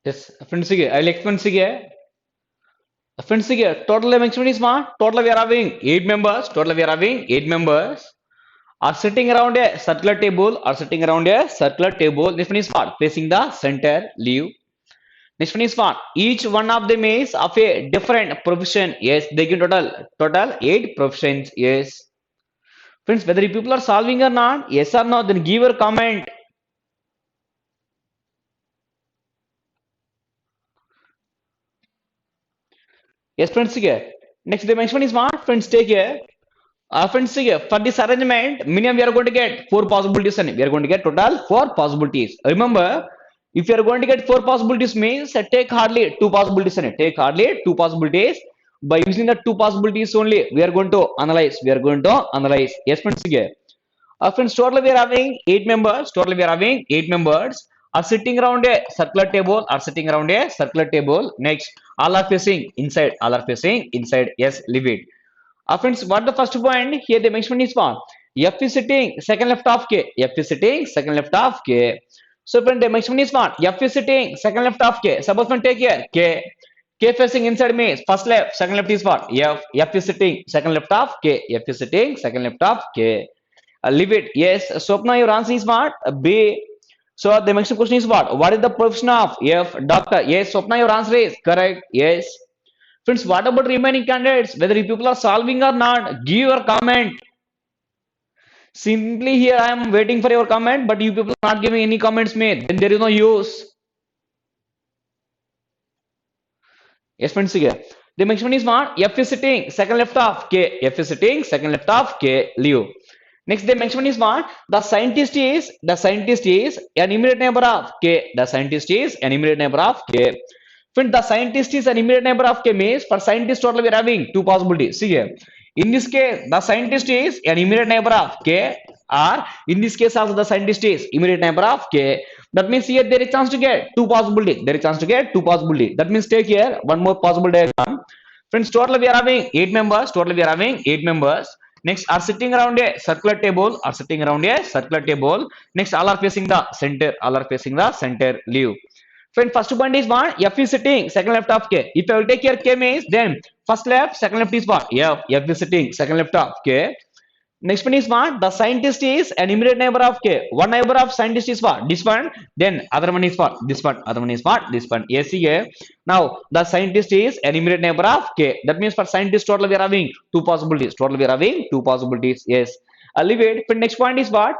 Yes, friends, I will explain. Friends, total maximum is what? Total we are having eight members. Total we are having eight members are sitting around a circular table. Are sitting around a circular table. This one is what? Facing the center. Leave. Next one is what? Each one of them is of a different profession. Yes, they give total eight professions. Yes, friends. Whether you people are solving or not, yes or no, then give your comment. Yes, friends. Next dimension is what? Friends, take care. Friends, for this arrangement, minimum we are going to get four possibilities and we are going to get total four possibilities. Remember, if you are going to get four possibilities means take hardly two possibilities and take hardly two possibilities. By using the two possibilities only, we are going to analyze. We are going to analyze. Yes, friends. Friends, total we are having eight members. Total we are having eight members are sitting around a circular table. Are sitting around a circular table. Next, all are facing inside. All are facing inside. Yes, leave it. Friends, what the first point here the mention is for F is sitting second left of K. F is sitting second left of K. So friend, the mention is for F is sitting second left of K. Suppose when take here K. K facing inside means first left, second left is what? F. F is sitting second left of K. F is sitting second left of K. Leave it. Yes. Swapna, your answer is what? B. So the next question is what? What is the profession of F? Doctor. Yes. Swapna, your answer is correct. Yes. Friends, what about remaining candidates? Whether you people are solving or not, give your comment. Simply here I am waiting for your comment, but you people are not giving any comments made. Then there is no use. Yes, friends, here. The next one is what? F is sitting second left of K. F is sitting second left of K. Leo. Next, the next one is what? The scientist is an immediate neighbor of K. The scientist is an immediate neighbor of K. Friend, the scientist is an immediate neighbor of K means for scientist total we are having two possibilities. See here. In this case, the scientist is an immediate neighbor of K, or in this case also the scientist is immediate neighbor of K. That means here there is chance to get two possibilities. There is chance to get two possibilities. That means take here one more possible diagram. Friends, total we are having eight members. Total we are having eight members. Next are sitting around a circular table. Are sitting around a circular table. Next all are facing the center. All are facing the center. Leave. Friend, first point is what? F is sitting second left of K. If I will take here K means then first left, second left is what? F. F is sitting second left of K. Next one is what? The scientist is an immediate neighbor of K. One neighbor of scientist is what? This one. Then other one is what? This one. Other one is what? This one. Yes, here. Now the scientist is an immediate neighbor of K. That means for scientist total we are having two possibilities. Total we are having two possibilities. Yes. I'll leave it. For next point is what?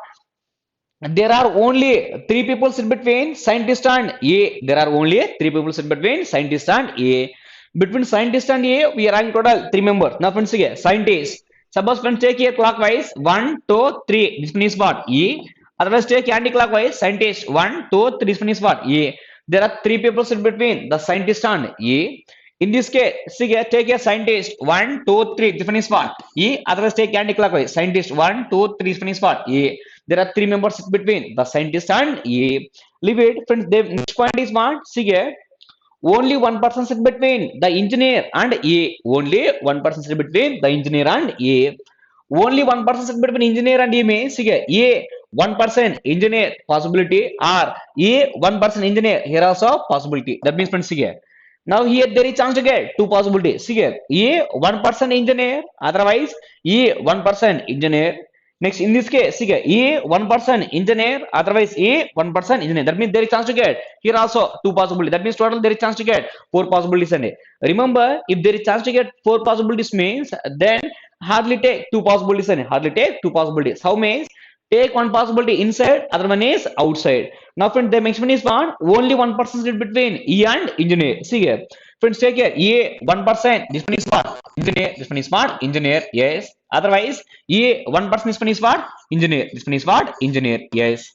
There are only three people in between scientist and A. There are only three people in between scientist and A. Between scientist and A, we are having total three members. Now, friends, here, scientist. Suppose friends take here clockwise 1, 2, 3. This one is what? E. Otherwise, take anti-clockwise scientist 1, 2, 3. This one is what? E. There are three people in between the scientist and E. In this case, see here, take a scientist 1, 2, 3. This one is what? E. Otherwise, take anti-clockwise scientist 1, 2, 3. This one is what? E. There are three members between the scientist and A. Leave it. Friends, the next point is what? See here. Only one person sit between the engineer and A. Only one person sit between the engineer and A. Only one person sit between engineer and A means see here. A one person engineer possibility or A one person engineer here also possibility. That means friends see here. Now here there is chance to get two possibilities. See here. A one person engineer, otherwise A one person engineer. Next, in this case, see here, A one person engineer, otherwise A one person engineer. That means there is chance to get here also two possibilities. That means total there is chance to get four possibilities. And remember, if there is chance to get four possibilities means then hardly take two possibilities and hardly take two possibilities. How means take one possibility inside, other one is outside. Now, friends, the next one is one only one person is between E and engineer. See here, friends, take here A 1%. This one is what? Engineer. This one is what? Engineer. Yes. Otherwise, A one person. This one is what? Engineer. This one is what? Engineer. Yes.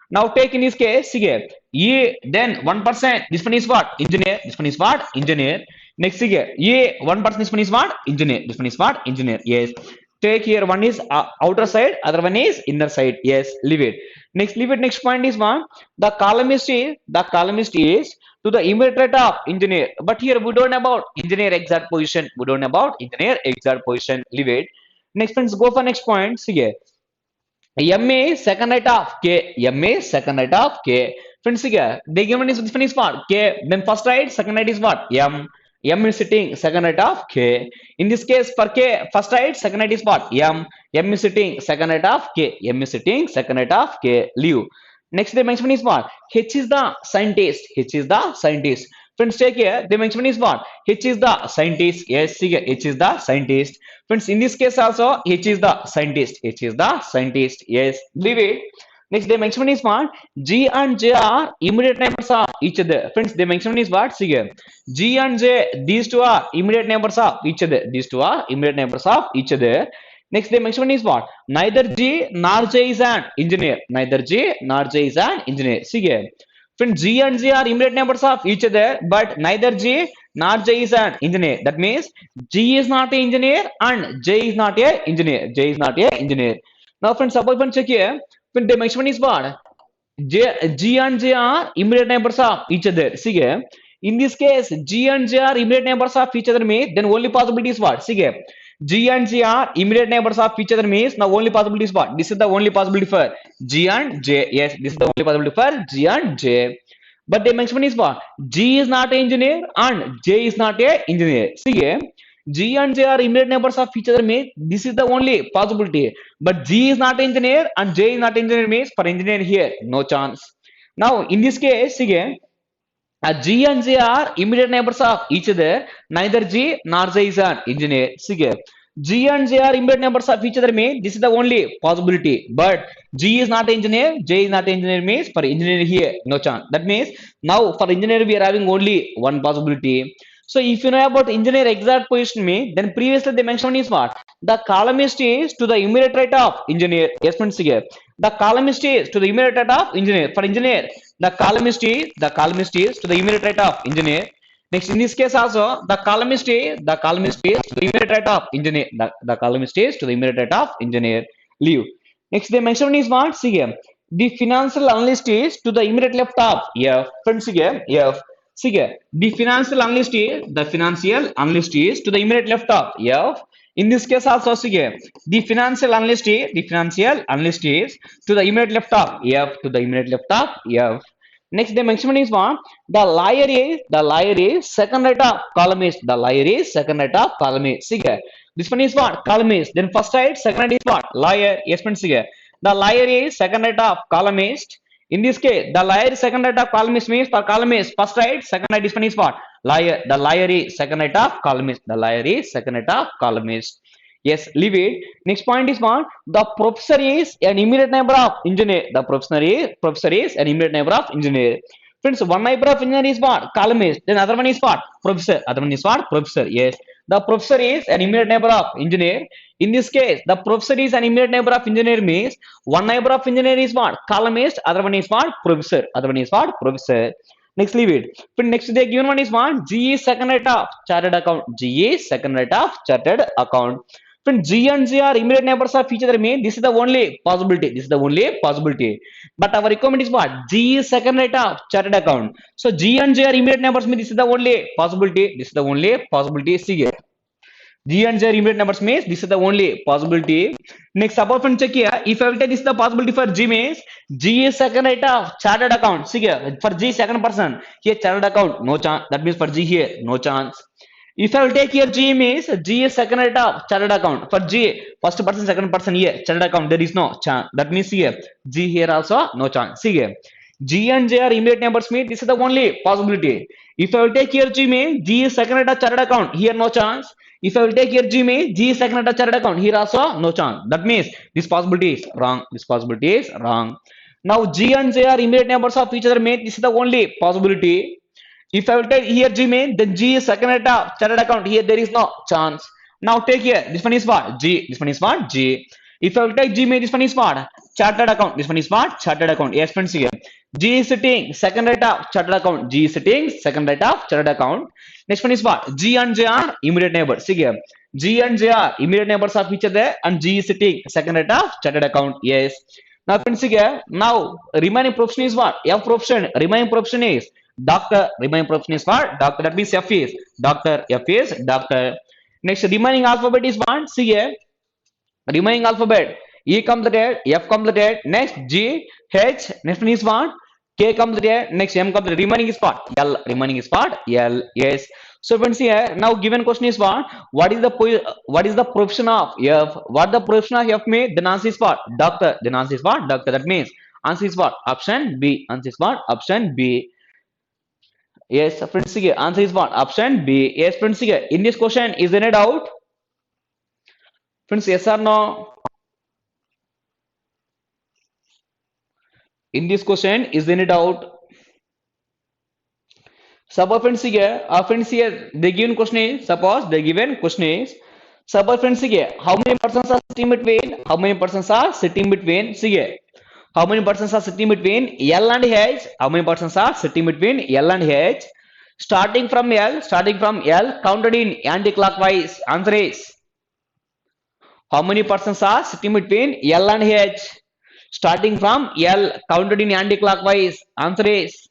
Now take in this case, see here, A then 1%. This one is what? Engineer. This one is what? Engineer. Next here, A 1%. This one is what? Engineer. This one is what? Engineer. Yes. Take here one is outer side, other one is inner side. Yes. Leave it. Next, leave it. Next point is one. The columnist is to the immediate of engineer. But here we don't know about engineer exact position. We don't know about engineer exact position. Leave it. Next friends, go for next point. See here. M is second right of K. M is second right of K. Friends, here, they given is different is what? K. Then first right, second right is what? M. M is sitting, second right of K. In this case, for K, first right, second right is what? M. M is sitting, second right of K. M is sitting, second right of K. Leave. Next, they mention is what? H is the scientist. H is the scientist. Friends, take here. The mention is what? H is the scientist. Yes, see here. H is the scientist. Friends, in this case also, H is the scientist. H is the scientist. Yes, leave it. Next, they mention is what? G and J are immediate neighbors of each other. Friends, they mention is what? See here. G and J, these two are immediate neighbors of each other. These two are immediate neighbors of each other. Next, the mention is what? Neither G nor J is an engineer. Neither G nor J is an engineer. See here. Friends, G and J are immediate neighbors of each other, but neither G nor J is an engineer. That means G is not an engineer and J is not an engineer. J is not an engineer. Now, friends, suppose when check here, when the mention is what? G and J are immediate neighbors of each other. See here. In this case, G and J are immediate neighbors of each other means then only possibility is what? See here. G and J are immediate neighbors of each other means now only possibility is what? This is the only possibility for G and J. Yes, this is the only possibility for G and J. But the mention is what? G is not an engineer and J is not an engineer. See here. G and J are immediate neighbors of each other means this is the only possibility. But G is not an engineer and J is not an engineer means for engineer here, no chance. Now, in this case, again, G and J are immediate neighbors of each other. Neither G nor J is an engineer. See here. G and J are immediate neighbors of each other means this is the only possibility. But G is not engineer, J is not engineer means for engineer here, no chance. That means now for engineer we are having only one possibility. So if you know about engineer exact position mean, then previously they mentioned is what? The columnist is to the immediate right of engineer. Yes, friends, here. The columnist is to the immediate right of engineer. For engineer, the columnist is to the immediate right of engineer. Next, in this case also, the columnist is to the immediate right of engineer. The columnist is to the immediate right of engineer. Leave. Next, they mention is what? See here. The financial analyst is to the immediate left of F. Friends, here, F. See here. The financial analyst is to the immediate left of F. In this case also, see here. The financial analyst is to the immediate left of F. F. Next, the mention is what? The lawyer is second right of columnist. The lawyer is second right of columnist. See here. This one is what? Columnist. Then first right, second right is what? Lawyer. Yes, friends, here. The lawyer is second right of columnist. In this case, the lawyer is second right of columnist means for columnist, first right, second right, this one is what? Lawyer. The lawyer is second right of columnist. The lawyer is second right of columnist. Yes, leave it. Next point is what? The professor is an immediate neighbor of engineer. The professor is an immediate neighbor of engineer. Friends, one neighbor of engineer is what? Columnist. Then other one is what? Professor. Other one is what? Professor. Yes. The professor is an immediate neighbor of engineer. In this case, the professor is an immediate neighbor of engineer means one neighbor of engineer is what? Columnist. Other one is what? Professor. Other one is what? Professor. Next, leave it. Next, the given one is what? G is second right of chartered account. G is second right of chartered account. When G and J are immediate neighbors of each other mean this is the only possibility. But our requirement is what? G is second right of chartered account. So G and J are immediate neighbors mean this is the only possibility. See here. G and J are immediate numbers means this is the only possibility. Next, above and check here. If I will take this is the possibility for G means G is second right of chartered account. See here. For G second person here chartered account no chance. That means for G here no chance. If I will take here G means G is second right of chartered account. For G first person second person here chartered account there is no chance. That means here G here also no chance. See here. G and J are immediate numbers means this is the only possibility. If I will take here G means G is second right of chartered account here no chance. If I will take here G means G is second right of chartered account here also no chance. That means this possibility is wrong. Now G and J are immediate neighbors of each other means this is the only possibility. If I will take here G means then G is second right of chartered account here there is no chance. Now take here this one is what? G. This one is what? G. If I will take G means this one is what? Chartered account. This one is what? Chartered account. Yes, friends, here. G is sitting second right of chartered account. G is sitting second right of chartered account. Next one is what? G and J are immediate neighbors. See here. G and J are immediate neighbors of each other and G is sitting second right of chartered account. Yes. Now friends, here. Now remaining profession is what? F profession. Remaining profession is doctor. Remaining profession is what? Doctor. That means F is doctor. F is doctor. Next remaining alphabet is what? See here. Remaining alphabet E completed, F completed, next G, H, next one is what? K comes there, next M comes there. Remaining is what? L. Remaining is what? L. Yes. So friends here, now given question is what? What is the profession of F? What the profession of F means? Then answer is what? Doctor. Then answer is what? Doctor. That means answer is what? Option B. Answer is what? Option B. Yes, friends here. Answer is what? Option B. Yes, friends here. In this question, is there any doubt? Friends, yes or no? In this question, is there any doubt? Suppose friends here, the given question is, suppose the given question is, suppose friends here, how many persons are sitting between, how many persons are sitting between, see here, how many persons are sitting between L and H, how many persons are sitting between L and H, starting from L, counted in anti-clockwise, answer is, how many persons are sitting between L and H, starting from L, counted in anti-clockwise, answer is,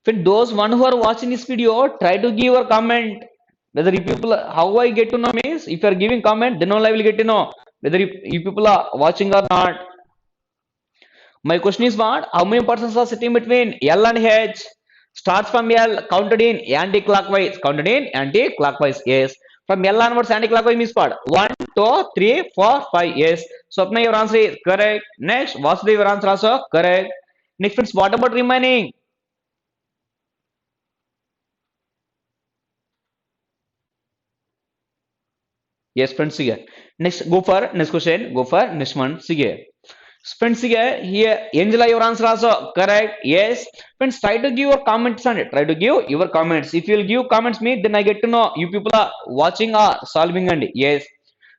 for those one who are watching this video, try to give a comment. Whether you people, how I get to know means, if you are giving comment, then only I will get to know whether you people are watching or not. My question is what? How many persons are sitting between L and H? Starts from L, counted in anti-clockwise. Counted in anti-clockwise. Yes. From L onwards, anti-clockwise means what? 1, 2, 3, 4, 5. Yes. Swapna, your answer is correct. Next, Vasudev, your answer also correct. Next, friends, what about remaining? Yes, friends, here. Next, go for next question. Go for next one. See here. Friends, here, Angela, your answer also correct. Yes. Friends, try to give your comments on it. Try to give your comments. If you'll give comments me, then I get to know you people are watching or solving and yes.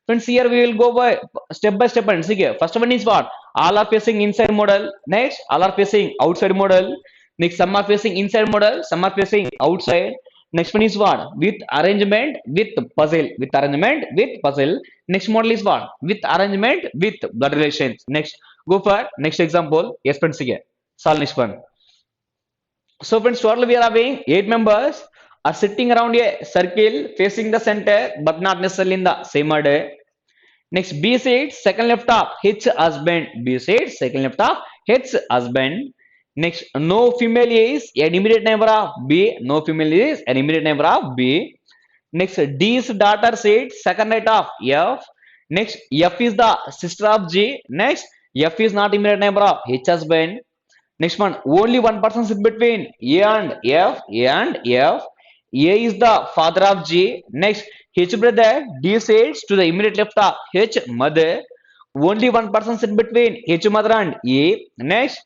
Friends, here we will go by step and see here. First one is what? All are facing inside model. Next, all are facing outside model. Next, some are facing inside model, some are facing outside. Next one is what? With arrangement with puzzle. With arrangement with puzzle. Next model is what? With arrangement with blood relations. Next, go for next example. Yes, friends, here. Solve next one. So, friends, total we are having 8 members are sitting around a circle facing the center, but not necessarily in the same order. Next, B says second left of H husband. B says second left of H husband. Next, no female is an immediate neighbor of B. No female is an immediate neighbor of B. Next, D's daughter said second right of F. Next, F is the sister of G. Next, F is not immediate neighbor of H husband. Next one, only one person is between A and F. A and F. A is the father of G. Next, H brother D says to the immediate left of H mother. Only one person is between H mother and A. Next,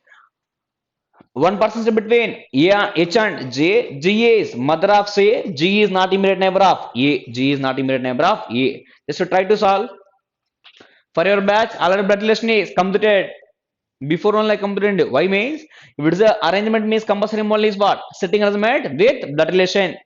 one person is between A, H and J. G is mother of C. G is not immediate neighbor of A. G is not immediate neighbor of A. Just to try to solve. For your batch, already blood relation is completed. Before only completed. Why means if it is a arrangement means compulsory model is what? Sitting arrangement with blood relation.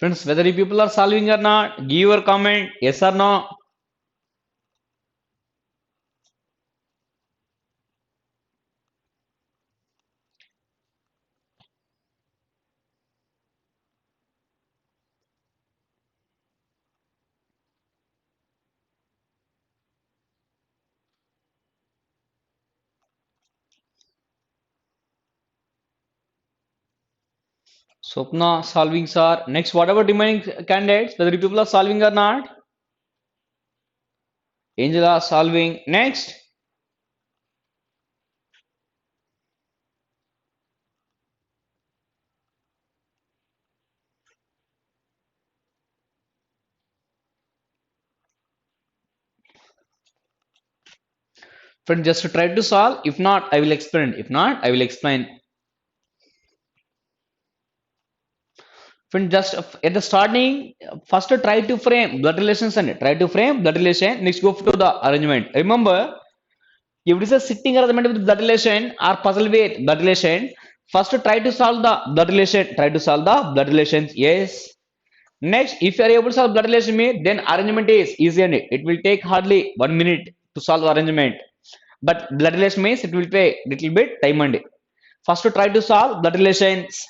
Friends, whether you people are solving or not, give your comment, yes or no. Swapna solving sir. Next, whatever remaining candidates, whether you people are solving or not. Angela solving. Next. Friend, just try to solve. If not, I will explain. If not, I will explain. Friend, just at the starting, first try to frame blood relations and try to frame blood relation. Next, go to the arrangement. Remember, if it is a sitting arrangement with blood relation or puzzle with blood relation, first try to solve the blood relation. Try to solve the blood relations. Yes. Next, if you are able to solve blood relation, then arrangement is easy and it will take hardly 1 minute to solve arrangement. But blood relation means it will take little bit time and first to try to solve blood relations.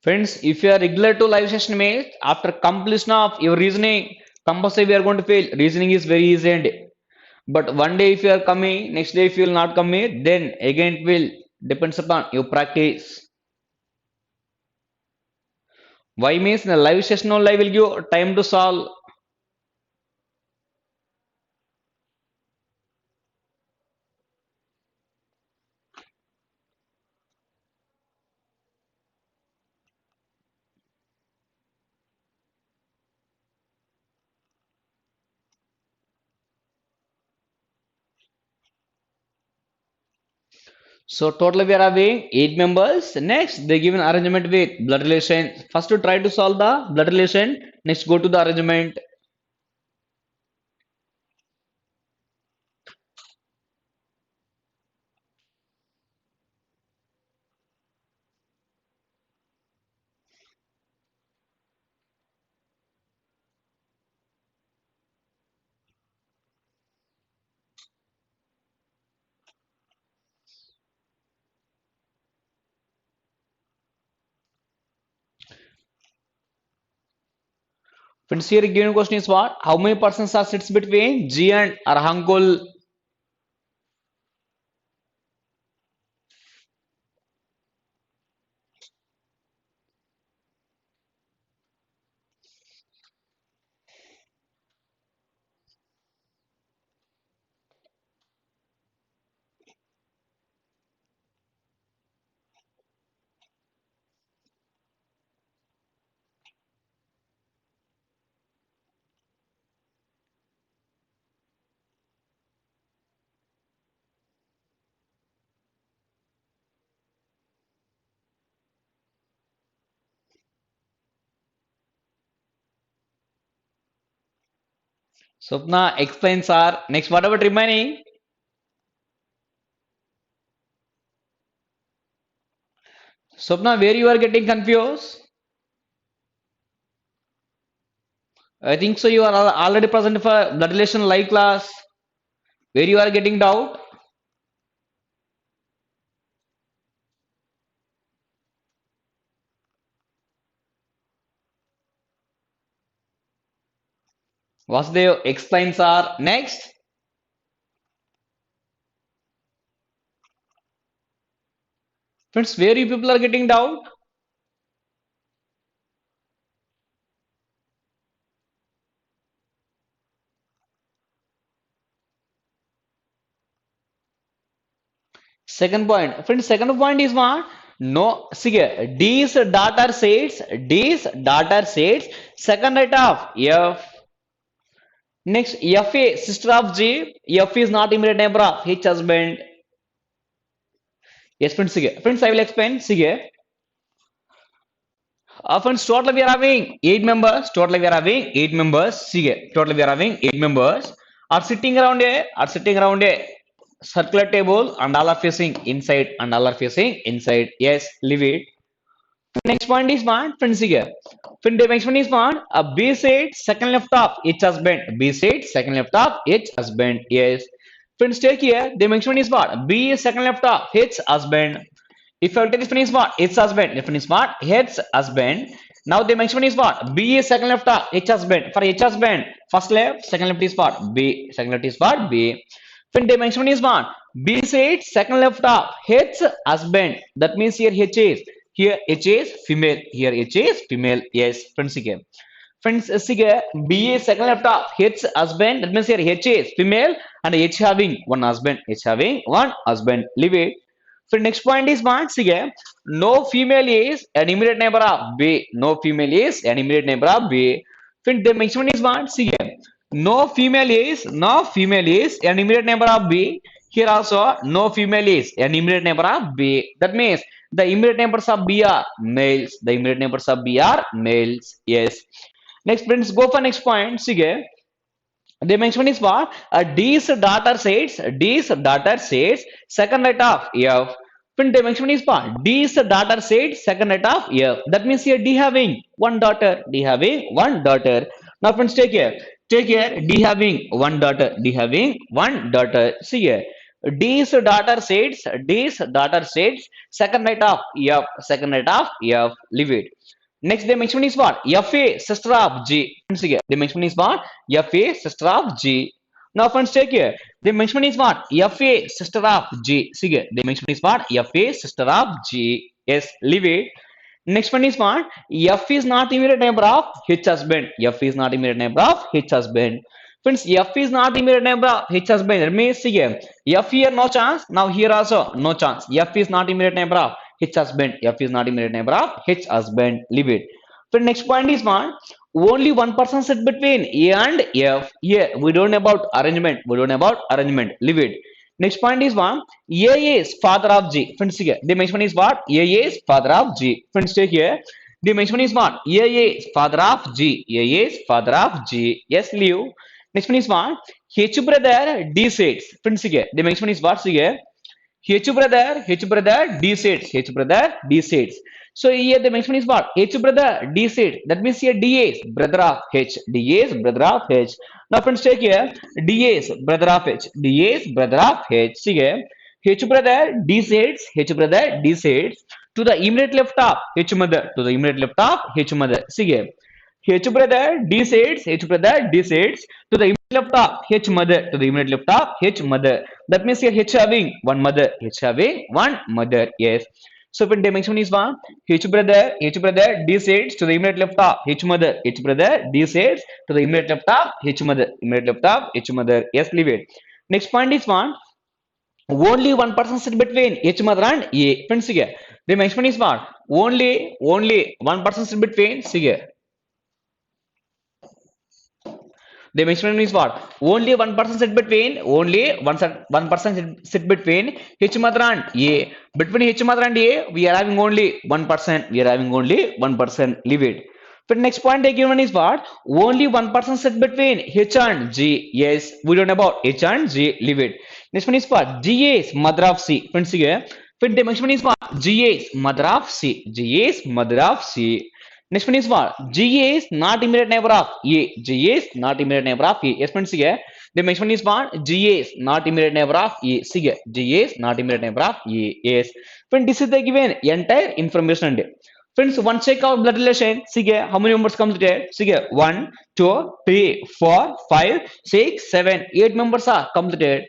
Friends, if you are regular to live session means after completion of your reasoning, compulsory we are going to fail. Reasoning is very easy and but one day if you are coming, next day if you will not come here, then again it will depends upon your practice. Why means in the live session only I will give time to solve. So total we are having 8 members. Next, they give an arrangement with blood relation. First to try to solve the blood relation. Next, go to the arrangement. Friends, here given question is what? How many persons are sits between G and Arhangul? Swapna explains are next. What about remaining? Swapna, where you are getting confused? I think so. You are already present for blood relation live class. Where you are getting doubt? Vasudev explains are next. Friends, where you people are getting doubt? Second point. Friends, second point is what? No, see here, D's daughter says, D's daughter says, second right of F. Next, Fa, sister of G. F is not immediate neighbor of H husband. Yes, friends, see here. Friends, I will explain. See here. Friends, total we are having 8 members. Total we are having 8 members. See, total we are having 8 members are sitting around a circular table, and all are facing inside, and all are facing inside. Yes, leave it. Next point is what? Friends, here. Friend, the next one is what? A B side, second left of each husband. B side, second left of each husband. Yes. Friends, take here. The next one is what? B is second left of each husband. If I take this one is what? Its husband. This one is what? Its husband. Now the next one is what? B is second left of H husband. For H husband, first left, second left is what? B. Second left is what? B. Then the next one is what? B side, second left of H husband. That means here H is female. Here H is female. Yes, friends again. Friends, sige, B is second left of H husband. That means here H is female and H having one husband. H having one husband. Leave it. So next point is what? Sige, no female is an immediate neighbor of B. No female is an immediate neighbor of B. Then the next one is what? Sige, no female is an immediate neighbor of B. Here also no female is an immediate neighbor of B. That means the immediate neighbors of B are males. The immediate neighbors of B are males. Yes. Next, friends, go for next point. Sige, the next one is what? D's daughter says second right of F. When the next one is what? D's daughter said second right of F. That means here D having one daughter. D having one daughter. Now friends, take here. Take here. D having one daughter. D having one daughter. See here. D's daughter said second right of F. Second right of F. Leave it. Next, the next one is what? FA, sister of G. Friends, here. The next one is what? FA, sister of G. Now, friends, take here. The next one is what? FA, sister of G. See here. The next one is what? FA, sister of G. Yes, leave it. Next one is what? F is not immediate neighbor of H husband. F is not immediate neighbor of H husband. Friends, F is not immediate neighbor of H husband. That means, see here. F here, no chance. Now, here also, no chance. F is not immediate neighbor of H husband. F is not immediate neighbor of H husband. Leave it. The next point is what? Only one person sit between A and F. Here we don't know about arrangement. We don't know about arrangement. Leave it. Next point is what? A is father of G. Friends, here. The next one is what? A is father of G. Friends, take here. The next one is what? A is father of G. A is father of G. Yes, leave. Next one is what? H brother D says. Friends, here. The next one is what? Here. H brother D says. H brother D says. So here the next one is what? H brother D said. That means here D is brother of H. D is brother of H. Now friends, take here. D is brother of H. D is brother of H. See here. H brother D says. H brother D says to the immediate left of H mother. To the immediate left of H mother. See here. H brother D says. H brother D says to the immediate left of H mother. To the immediate left of H mother. That means here H having one mother. H having one mother. Yes. So when dimension is what? H brother D says to the immediate left of H mother. H brother D says to the immediate left of H mother. Immediate left of H mother. Yes, leave it. Next point is what? Only one person sit between H mother and A. Friends, here. The next one is what? Only one person sit between. See here. The next one is what? Only one person sit between. Only one person sit between H mother and A. Between H mother and A, we are having only one person. We are having only one person. Leave it. But next point they given is what? Only one person sit between H and G. Yes, we don't know about H and G. Leave it. Next one is what? G is mother of C. Friends, here. But the next one is what? G is mother of C. G is mother of C. Next one is what? G is not immediate neighbor of A. G is not immediate neighbor of A. Yes, friends, here. The next one is what? G is not immediate neighbor of A. See here. G is not immediate neighbor of A. Yes. Friends, this is the given entire information. Friends, one check out blood relation. See here. How many members completed? See here. 1, 2, 3, 4, 5, 6, 7, 8 members are completed.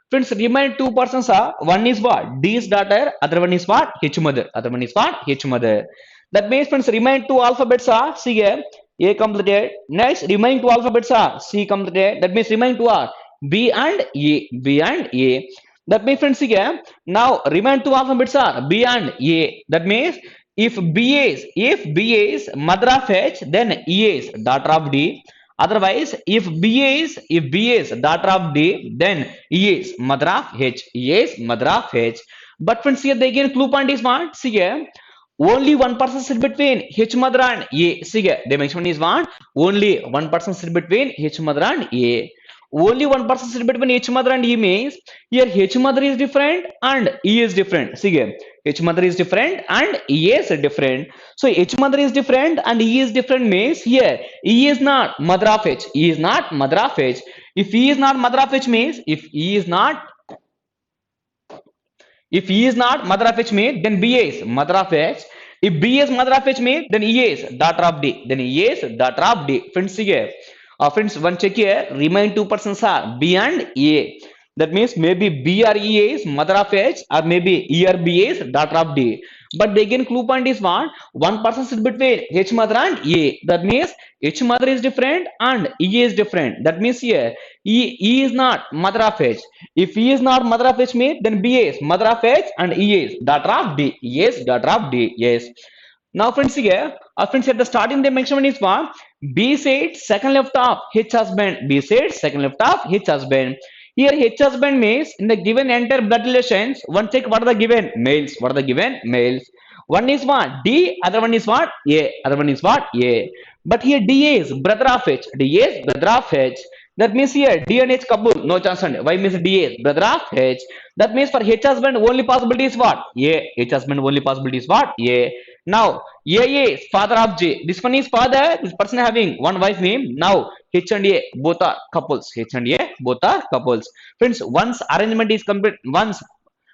Friends, remain 2 persons are. One is what? D's daughter. Other one is what? H mother. Other one is what? H mother. That means, friends, remain 2 alphabets are. See here. A completed. Next, remaining 2 alphabets are C completed. That means remaining 2 are B and A. B and A. That means, friends, here. Now, remaining 2 alphabets are B and A. That means, if B is mother of H, then E is daughter of D. Otherwise, if B is daughter of D, then E is mother of H. E is mother of H. But friends, here the again clue point is what? See here. only one person sit between H mother and A. See here, the mention is one. Only one person sit between H mother and A. Only one person sit between H mother and E means here H mother is different and E is different. See here, H mother is different and E is different. So H mother is different and E is different means here E is not mother of H. E is not mother of H. If E is not mother of H means if E is not mother of H means then B is mother of H. If B is mother of H means then E is daughter of D. Then E is daughter of D. Friends, here. Friends, one check here. Remain two persons are B and A. That means maybe B or E is mother of H or maybe E or B is daughter of D. But again, clue point is one person sit between H mother and A. That means H mother is different and E is different. That means here E is not mother of H. If E is not mother of H means then B is mother of H and E is daughter of D. Yes, daughter of D. Yes. Now friends here, friends at the starting the mention is what? B said second left of H husband. B said second left of H husband. Here H husband means in the given entire blood relations, one check what are the given males. What are the given males? One is what? D, other one is what? A. Other one is what? A. But here D is brother of H. D is brother of H. That means here D and H couple, no chance. And why means D is brother of H. That means for H husband only possibility is what? A. H husband only possibility is what? A. Now A is father of J. This one is father. This person having one wife name. Now H and A both are couples. H and A both are couples. Friends, once arrangement is complete, once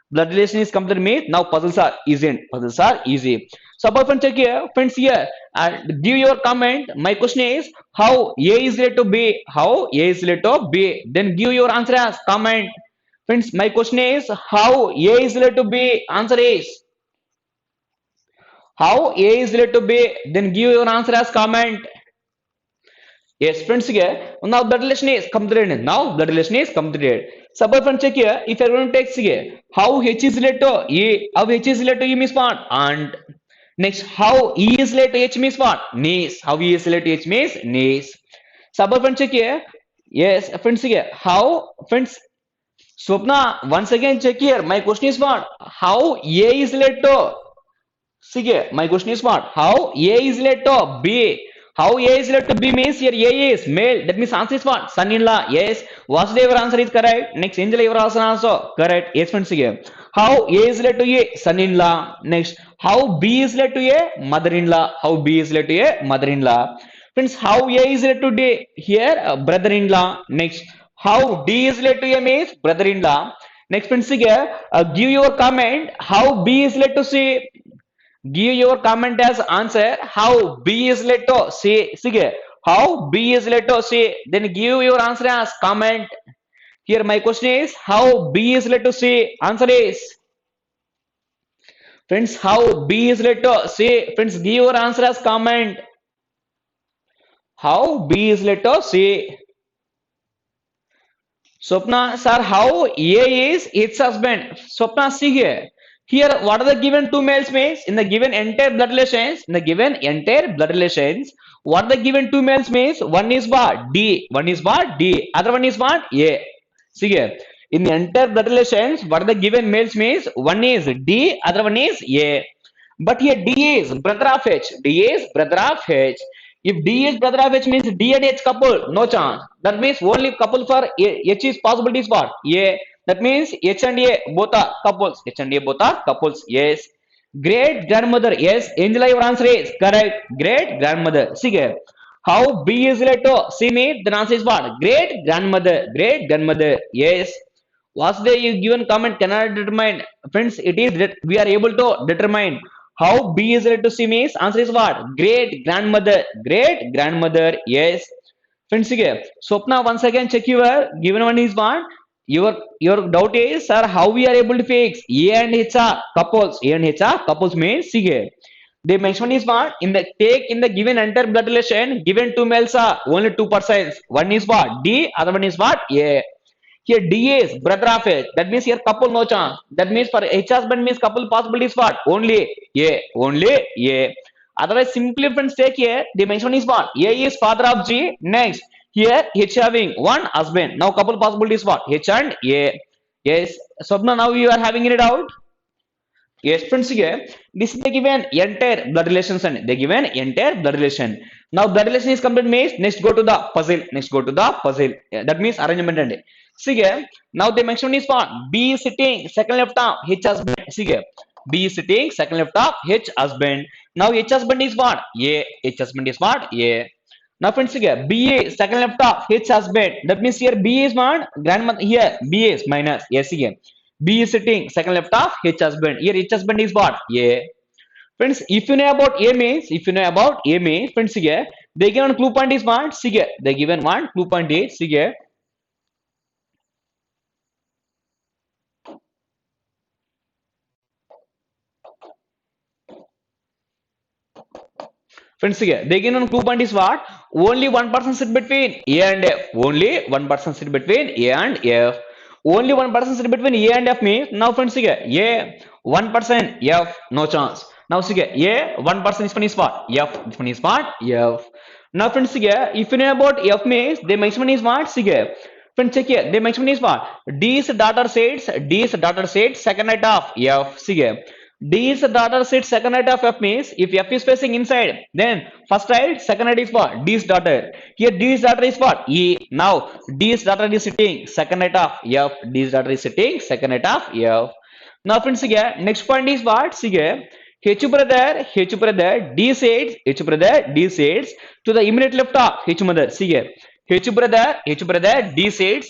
blood relation is complete, made now puzzles are easy. Puzzles are easy. So friends, check here, friends here, and give your comment. My question is how A is related to B. How A is related to B. Then give your answer as comment. Friends, my question is how A is related to B. Answer is how A is related to B. Then give your answer as comment. Yes, friends, here now the relation is completed. Now the relation is completed. Suppose friends, check here. If you're going to take here, how H is related to E, how H is related to E means what? Aunt. Next, how E is related to H means what? Niece. How E is related to H means niece. Suppose friends, check here. Yes, friends, here. How friends? Swapna, once again check here. My question is what? How A is related to? See here. My question is what? How A is related to B? How A is related to B means here A is male. That means answer is what? Son-in-law. Yes. Vasudev, your answer is correct. Next, Angela, your answer also correct. Yes, friends, here. How A is related to A? Son-in-law. Next, how B is related to A? Mother-in-law. How B is related to A? Mother-in-law. Friends, how A is related to D? Here, brother-in-law. Next, how D is related to A means brother-in-law. Next, friends, here, give your comment. How B is related to C? Give your comment as answer how B is related to C. See how B is related to C. Then give your answer as comment. Here my question is how B is related to C. Answer is friends how B is related to C. Friends give your answer as comment. How B is related to C. Swapna sir, how A is its husband. Swapna, see here. Here, what are the given two males means? In the given entire blood relations, what are the given two males means? One is what? D. One is what? D. Other one is what? A. See here. In the entire blood relations, what are the given males means? One is D. Other one is A. But here D is brother of H. D is brother of H. If D is brother of H means D and H couple, no chance. That means only couple for H is possibility is what? A. That means H and A both are couples. H and A both are couples. Yes. Great grandmother. Yes. Angela, your answer is correct. Great grandmother. See here. How B is related to C means the answer is what? Great grandmother. Great grandmother. Yes. What's the given comment cannot determine. Friends, it is that we are able to determine how B is related to C means answer is what? Great grandmother. Great grandmother. Yes. Friends, here. Swapna, once again check your given one is what? Your doubt is sir how we are able to fix A and H are couples. A and H are couples means see here. The mention is what? In the take in the given entire blood relation, given two males are only two persons. One is what? D, other one is what? A. Here D is brother of H. That means here couple no chance. That means for H husband means couple possibility is what? Only A. Only A. Otherwise, simply friends take here. The mention is what? A is father of G. Next, here H having one husband. Now couple possibility is what? H and A. Yes. Swapna, now you are having it out. Yes, friends, here, this is they given entire blood relations and they given entire blood relation. Now blood relation is complete means next go to the puzzle. Next go to the puzzle. Yeah, that means arrangement and see here. Now they mention is part B is sitting second left arm H husband. See here. B is sitting second left arm H husband. Now H husband is what? A. H husband is what? A. Now friends here B is second left arm H husband. That means here B is what? Grandmother here B is minus. Yes again. B is sitting second left of H husband. Here H husband is what? A. Friends, if you know about A means, if you know about A means, friends here, they given clue point is what? See here. They given one clue point is see here. Friends here, they given clue point is what? Only one person sit between A and F. Only one person sit between A and F. Only one person sit between A and F means now friends here A 1% F no chance. Now see here A 1% this one is what? F this one is what? F. Now friends here if you know about F means the measurement is what? See here. Friends check here the measurement is what? D's daughter sets second height of F. See here. D's daughter sets second height of F means if F is facing inside, then first height, second height is what? D's daughter. Here D's daughter is what? E. Now D's daughter is sitting second height of F. D's daughter is sitting second height of F. Now friends here, next point is what? See here. H brother, D sets to the immediate left of H mother. See here. H brother, D sets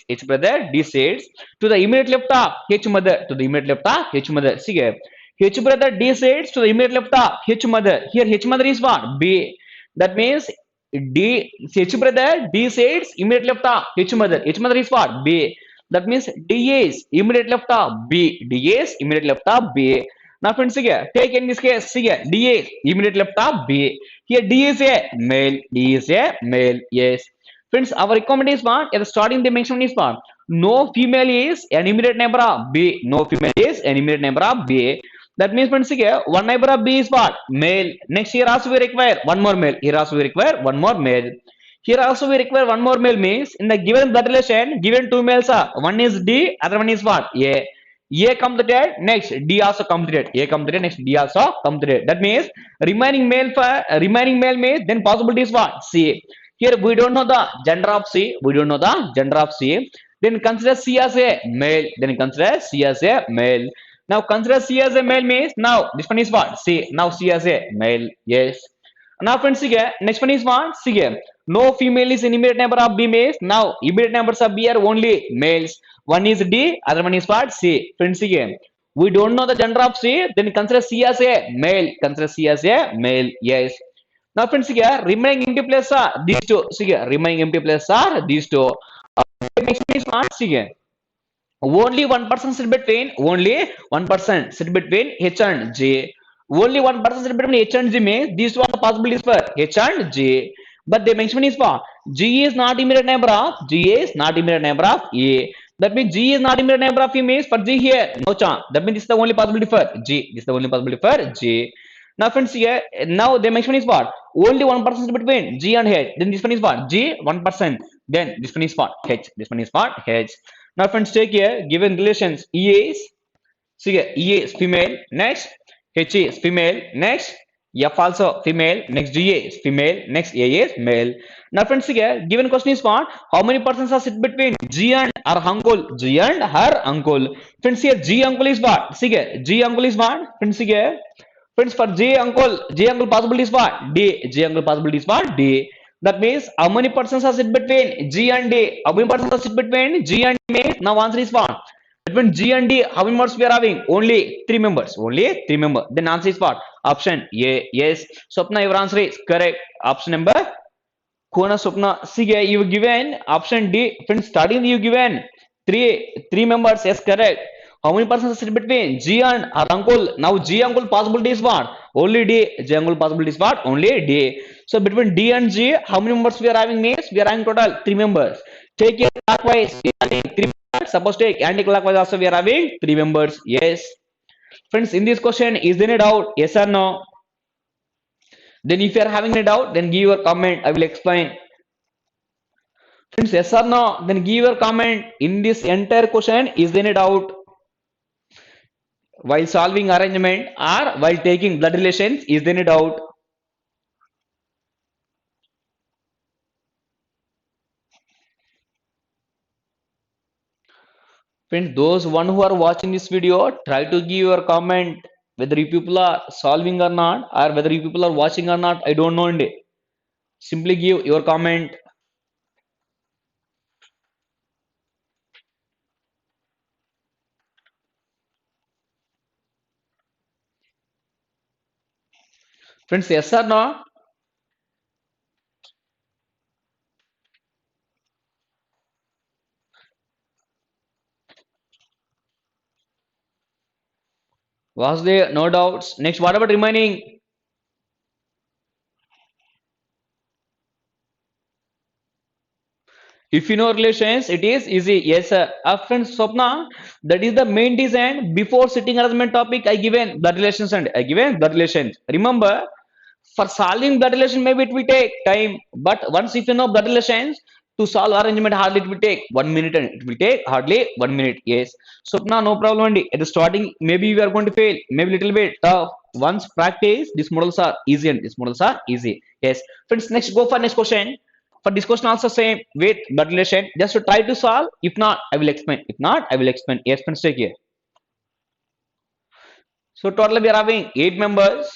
to the immediate left of H mother, to the immediate left of H mother. See here. H brother D sets to the immediate left of H mother. Here H mother is what? B. That means D H brother D sets immediate left of H mother. H mother is what? B. That means D is immediate left of B. D is immediate left of B. Now friends here, take in this case, see here, D is immediate left of B. Here D is a male. D is a male. Yes. Friends, our requirement is what? At the starting the mention is what? No female is an immediate neighbor of B. No female is an immediate neighbor of B. That means friends here, one neighbor of B is what? Male. Next here also we require one more male. Here also we require one more male. Here also we require one more male means in the given blood relation, given two males are one is D, other one is what? A. A completed, next D also completed. A completed, next D also completed. That means remaining male means then possibility is what? C. Here we don't know the gender of C. We don't know the gender of C. Then consider C as a male. Then consider C as a male. Now consider C as a male means now this one is what? C. Now C as a male. Yes. Now friends here, next one is what? C here. No female is an immediate neighbor of B means now immediate neighbors of B are only males. One is D, other one is what? C. Friends here. We don't know the gender of C, then consider C as a male. Consider C as a male. Yes. Now friends here, remaining empty places are these two. See here, remaining empty places are these two. Next one is what? See here. Only one person sit between H and J. Only one person sit between H and G means these two are the possibilities for H and J. But the mention is what? G is not immediate neighbor of A. That means G is not immediate neighbor of E means for G here no chance. That means this is the only possibility for G. This is the only possibility for G. Now friends here, now the mention is what? Only one person is between G and H. Then this one is what? G 1%. Then this one is what? H. This one is what? H. Now friends take here given relations E is see here E is female next H is female next F also female next G is female next A is male. Now friends here given question is what? How many persons are sit between G and her uncle? G and her uncle. Friends here G uncle is what? See here G uncle is what? Friends here. Friends for J uncle possibility is what? D. J uncle possibility is what? D. That means how many persons are sit between G and D? How many persons are sit between G and D? Now answer is what? Between G and D, how many members we are having? Only 3 members. Only 3 members. Then answer is what? Option A. Yes. Swapna, your answer is correct. Option number. Kona Swapna. See here, you given option D. Friends, starting you given three members. Yes, correct. How many persons are sit between G and her uncle? Now G uncle possibility is what? Only D. G uncle possibility is what? Only D. So between D and G, how many members we are having means we are having total 3 members. Take it clockwise. 3 members. Suppose take anti-clockwise also we are having 3 members. Yes. Friends, in this question, is there any doubt? Yes or no? Then if you are having any doubt, then give your comment. I will explain. Friends, yes or no? Then give your comment. In this entire question, is there any doubt? while solving arrangement or while taking blood relations? Is there any doubt? Friends, those one who are watching this video, try to give your comment whether you people are solving or not, or whether you people are watching or not. I don't know. Simply give your comment. Friends, yes or no? Was there no doubts? Next, what about remaining? If you know relations, it is easy. Yes, sir. Friends, Swapna, that is the main design. Before sitting arrangement topic, I given the relations and I given the relations. Remember, for solving blood relation, maybe it will take time. But once if you know blood relations, to solve arrangement, hardly it will take 1 minute and it will take hardly 1 minute. Yes. So now no problem. Andy. At the starting, maybe we are going to fail, maybe little bit tough. Once practice, these models are easy and these models are easy. Yes. Friends, next go for next question. For this question also same with blood relation. Just to try to solve. If not, I will explain. If not, I will explain. Yes, friends, take here. So total we are having 8 members.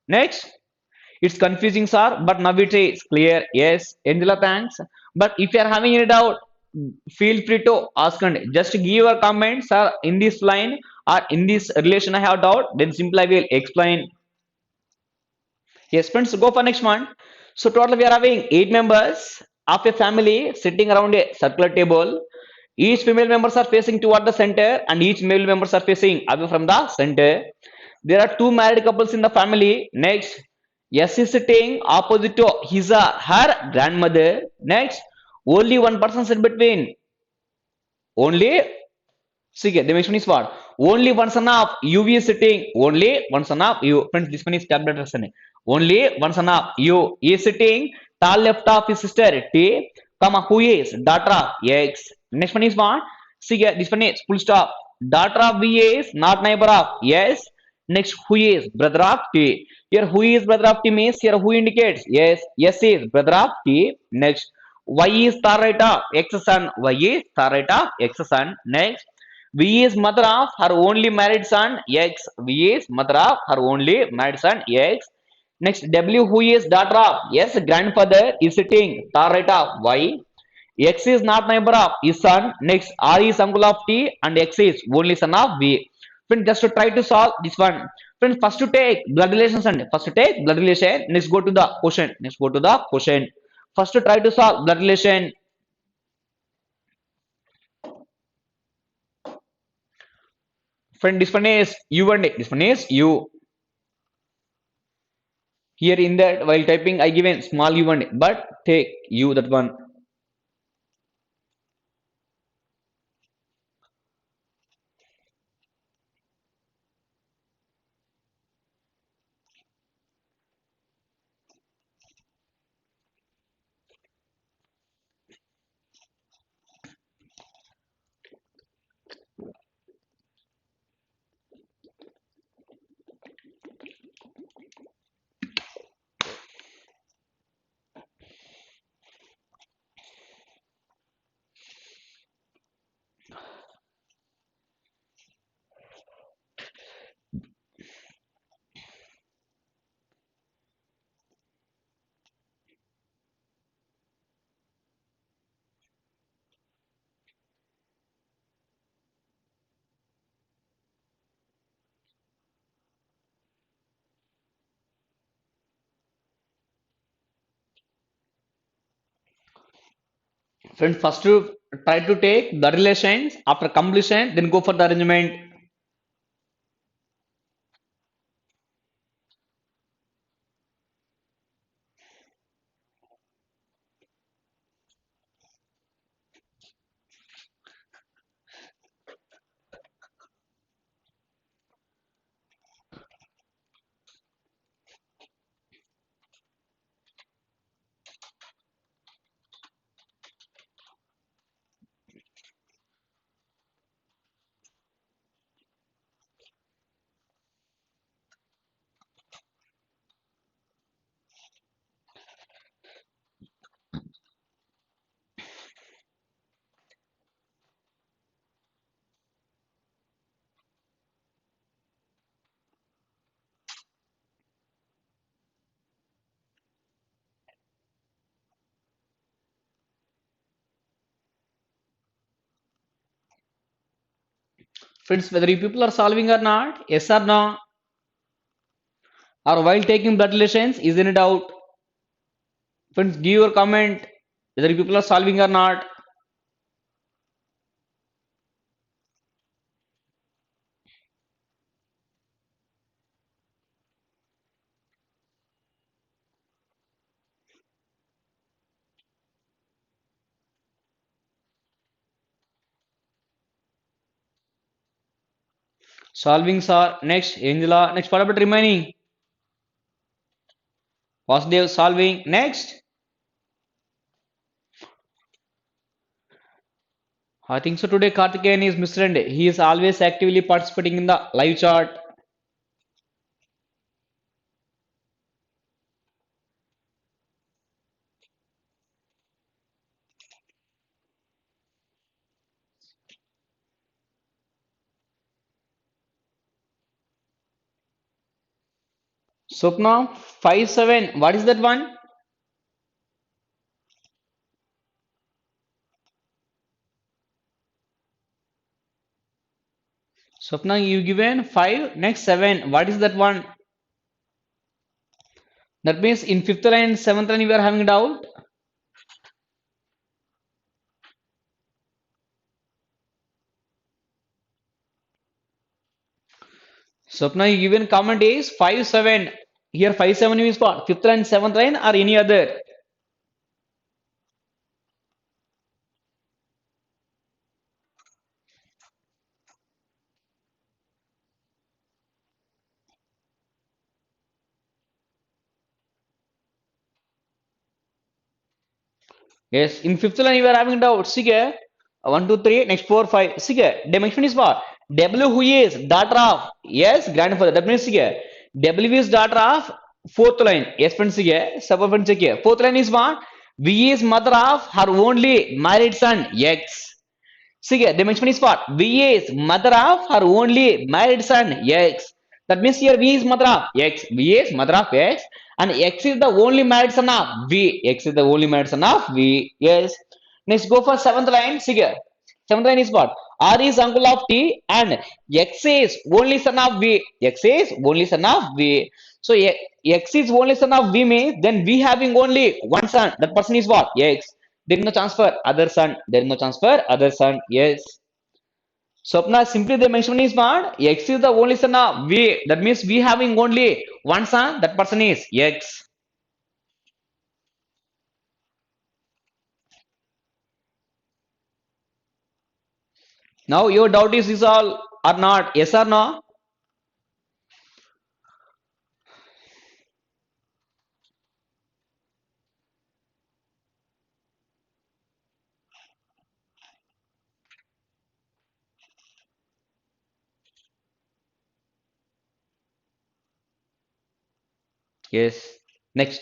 Next. It's confusing, sir, but now it is clear. Yes, Angela, thanks. But if you are having any doubt, feel free to ask and just give your comments, sir, in this line or in this relation. I have doubt, then simply I will explain. Yes, friends, go for next one. So total we are having 8 members of a family sitting around a circular table. Each female members are facing toward the center, and each male members are facing away from the center. There are two married couples in the family. Next, yes is sitting opposite to his or her grandmother. Next, only one person sit between. Only see, the next one is what? Only one son of U is sitting. Only one son of U. Friends, this one is tablet lesson. Only one son of U is sitting. Tall left of his sister T, comma, who is daughter of X. Next one is what? See, this one is full stop. Daughter of V is not neighbor of yes. Next, who is brother of T. Here, who is brother of T means here who indicates yes. Yes is brother of T. Next, Y is third right of X son. Y is third right of X son. Next, V is mother of her only married son X. V is mother of her only married son X. Next, W who is daughter of yes, grandfather is sitting third right of Y. X is not neighbor of his son. Next, R is uncle of T and X is only son of V. Friends, just to try to solve this one. Friends, first to take blood relations and first to take blood relation. Next, go to the question. Next, go to the question. First to try to solve blood relation. Friend, this one is U and this one is U. Here in that while typing I given small u and but take u that one. Friend, first to try to take the relations after completion, then go for the arrangement. Friends, whether you people are solving or not, yes or no, or while taking blood relations, is any doubt? Friends, give your comment whether you people are solving or not. Solving sir. Next, Angela. Next, what about remaining? Vasudev solving. Next. I think so. Today, Karthikeyan is misread. He is always actively participating in the live chat. Swapna, 5-7. What is that one? Swapna, you given 5. Next 7. What is that one? That means in fifth line and seventh line we are having doubt. Swapna, you given comment is 5-7. Here 5-7 is what? Fifth line, seventh line, or any other? Yes, in fifth line you are having doubt. See here. 1, 2, 3, next 4, 5. See here. Dimension is what? W who is daughter of, yes, grandfather. That means see here. W is daughter of fourth line. Yes, friends, see here. Suppose friends check here. Fourth line is what? V is mother of her only married son X. See here, the mention is what? V is mother of her only married son X. That means here V is mother of X. V is mother of X. And X is the only married son of V. X is the only married son of V. Yes. Next, go for seventh line. See here. Seventh line is what? R is uncle of T and X is only son of V. X is only son of V. So X is only son of V means then V having only one son. That person is what? X. There is no chance for other son. There is no chance for other son. Yes. Swapna, simply the mention is what? X is the only son of V. That means we having only one son. That person is X. Now your doubt is all or not? Yes or no? Yes. Next.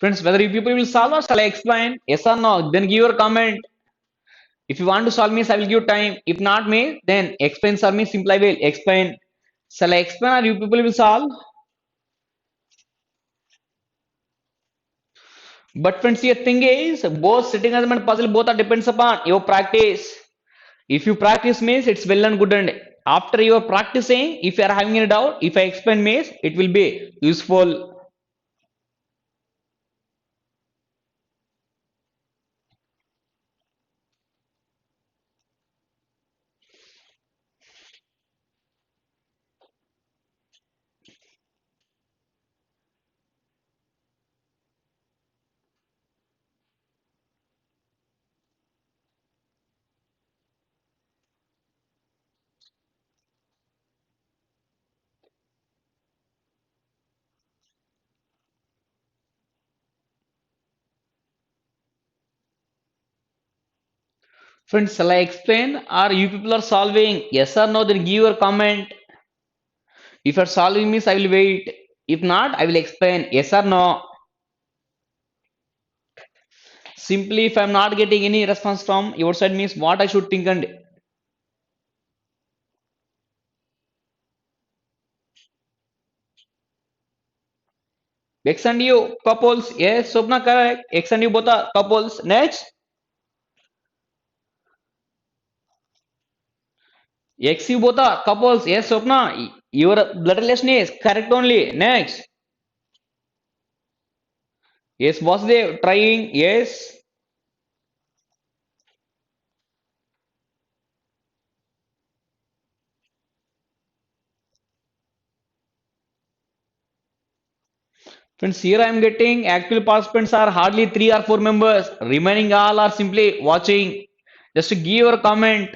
Friends, whether you people will solve or shall I explain? Yes or no? Then give your comment. If you want to solve me, I will give time. If not me, then explain or me, simply I will explain. Shall I explain or you people will solve? But friends, the thing is, both sitting assignment puzzle both are depends upon your practice. If you practice means it's well and good, and after you are practicing, if you are having any doubt, if I explain means it will be useful. Friends, shall I explain or you people are solving? Yes or no? Then give your comment. If you are solving means I will wait. If not, I will explain. Yes or no? Simply, if I am not getting any response from your side means what I should think and X and you couples. Yes, Swapna correct. X and you both are couples. Next. X you both are couples. Yes, Swapna. Your blood relation is correct only. Next. Yes, Vasudev trying. Yes. Friends, here I am getting actual participants are hardly 3 or 4 members. Remaining all are simply watching. Just to give your comment.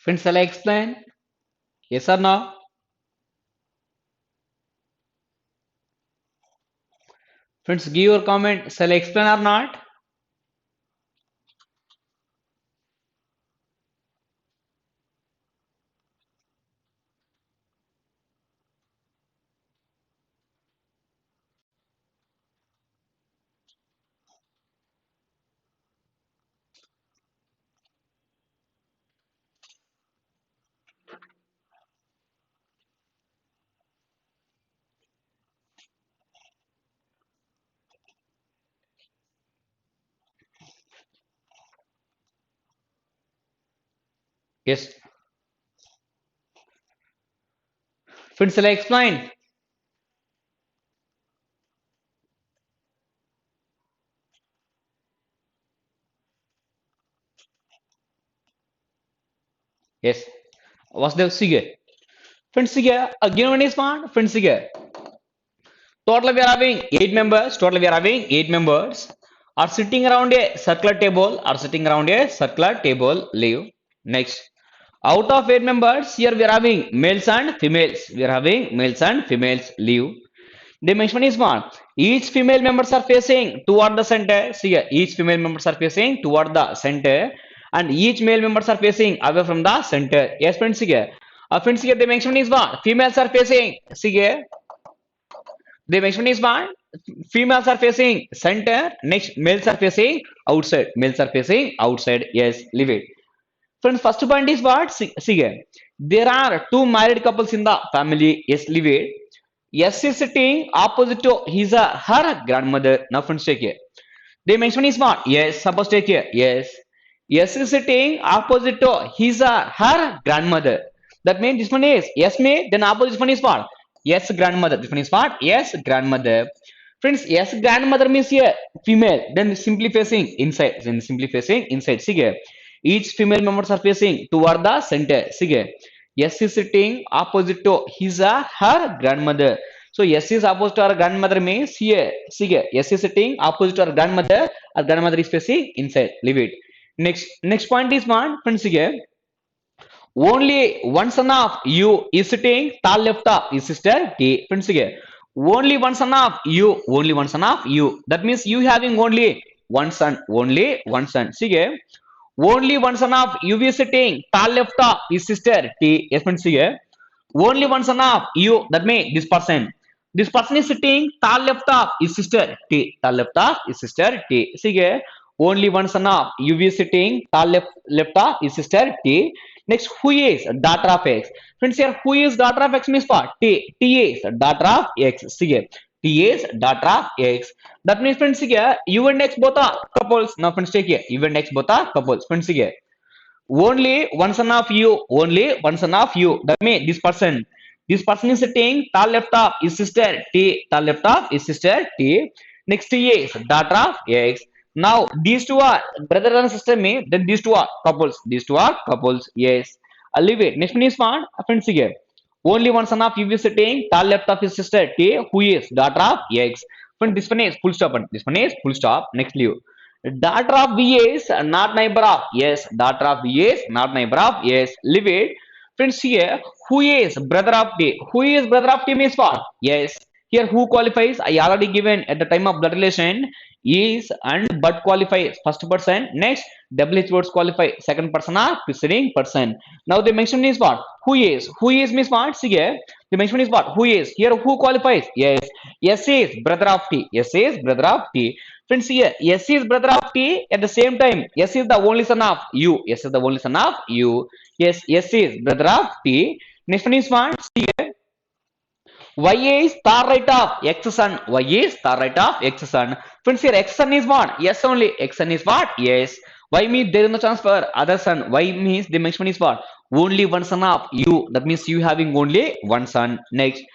Friends, shall I explain? Yes or no? Friends, give your comment. Shall I explain or not? Yes. Friends, shall I explain? Yes. Vasudev, sige. Friends, sige. Again, one is one. Friends, sige. Total we are having 8 members. Total we are having 8 members are sitting around a circular table. Are sitting around a circular table. Leave. Next. Out of 8 members, here we are having males and females. We are having males and females. Leave. Dimension is one. Each female members are facing toward the center. See here, each female members are facing toward the center, and each male members are facing away from the center. Yes, friends. See here. Friends, here dimension is one. Females are facing. See here. The dimension is one. Females are facing center. Next, males are facing outside. Males are facing outside. Yes, leave it. Friends, first point is what? See here. There are two married couples in the family. Yes, leave it. S is sitting opposite to his or her grandmother. Now, friends, take here. The mention is what? Yes, suppose take here. Yes. S is sitting opposite to his or her grandmother. That means this one is yes, me. Then opposite one is what? Yes, grandmother. This one is what? Yes, grandmother. Friends, yes, grandmother means here female. Then simply facing inside. Then simply facing inside. See here. Each female members are facing toward the center. See here. S is sitting opposite to his or her grandmother. So S is opposite to our grandmother means here. See here. S is sitting opposite to our grandmother is facing inside. Leave it. Next point is one, friends here. Only one son of you is sitting tall left of his sister T. Friends here. Only one son of you. Only one son of you. That means you having only one son. Only one son. See here. Only one son of you is sitting tall left of his sister T. Yes, friends here. Only one son of you. That means this person. This person is sitting tall left of his sister T. Tall left of his sister T. See here. Only one son of you is sitting tall left of his sister T. Next, who is daughter of X? Friends, here who is daughter of X means what? T. T is daughter of X. See here. T is daughter of X. That means, friends, here U and X both are couples. Now, friends, take here. U and X both are couples. Friends, here only one son of you. Only one son of you. That means this person. This person is sitting tall left of his sister T. Tall left of his sister T. Next, T is daughter of X. Now these two are brother and sister me, then these two are couples. These two are couples. Yes. I'll leave it. Next one is found. Friends here. Only one son of you is sitting tall left of his sister T, who is daughter of X. Friend, this one is full stop. This one is full stop. Next leave. Daughter of B is not neighbor of yes. Daughter of B is not neighbor of yes. Leave it. Friends here. Who is brother of T? Who is brother of T means what? Yes. Here who qualifies? I already given at the time of blood relation is and but qualifies first person. Next WH words qualify second person or preceding person. Now the mention is what? Who is? Who is means what? See here. The mention is what? Who is? Here who qualifies? Yes. S is brother of T. S is brother of T. Friends here. S is brother of T. At the same time, S is the only son of U. S is the only son of U. Yes. S is brother of T. Next one is what? See here. Y is star right of X son. Y is star right of X son. Friends, here X son is what? Yes only. X son is what? Yes. Y means there is no chance for other son. Y means the next one is what? Only one son of you. That means you having only one son. Next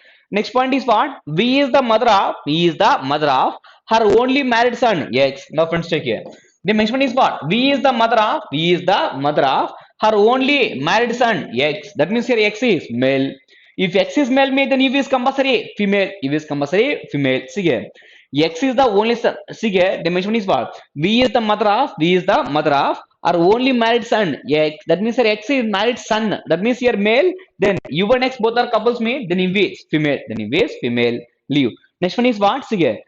point is what? V is the mother of. V is the mother of her only married son. X. Now friends, check here. The next one is what? V is the mother of. V is the mother of her only married son. X. That means here X is male. If X is male, then U is compulsory female. U is compulsory female. See here. X is the only son. See here. The mention is what? V is the mother of. V is the mother of our only married son. X. That means here X is married son. That means here male. Then U and X both are couples me. Then U is female. Then U is female. Leave. Next one is what? See here.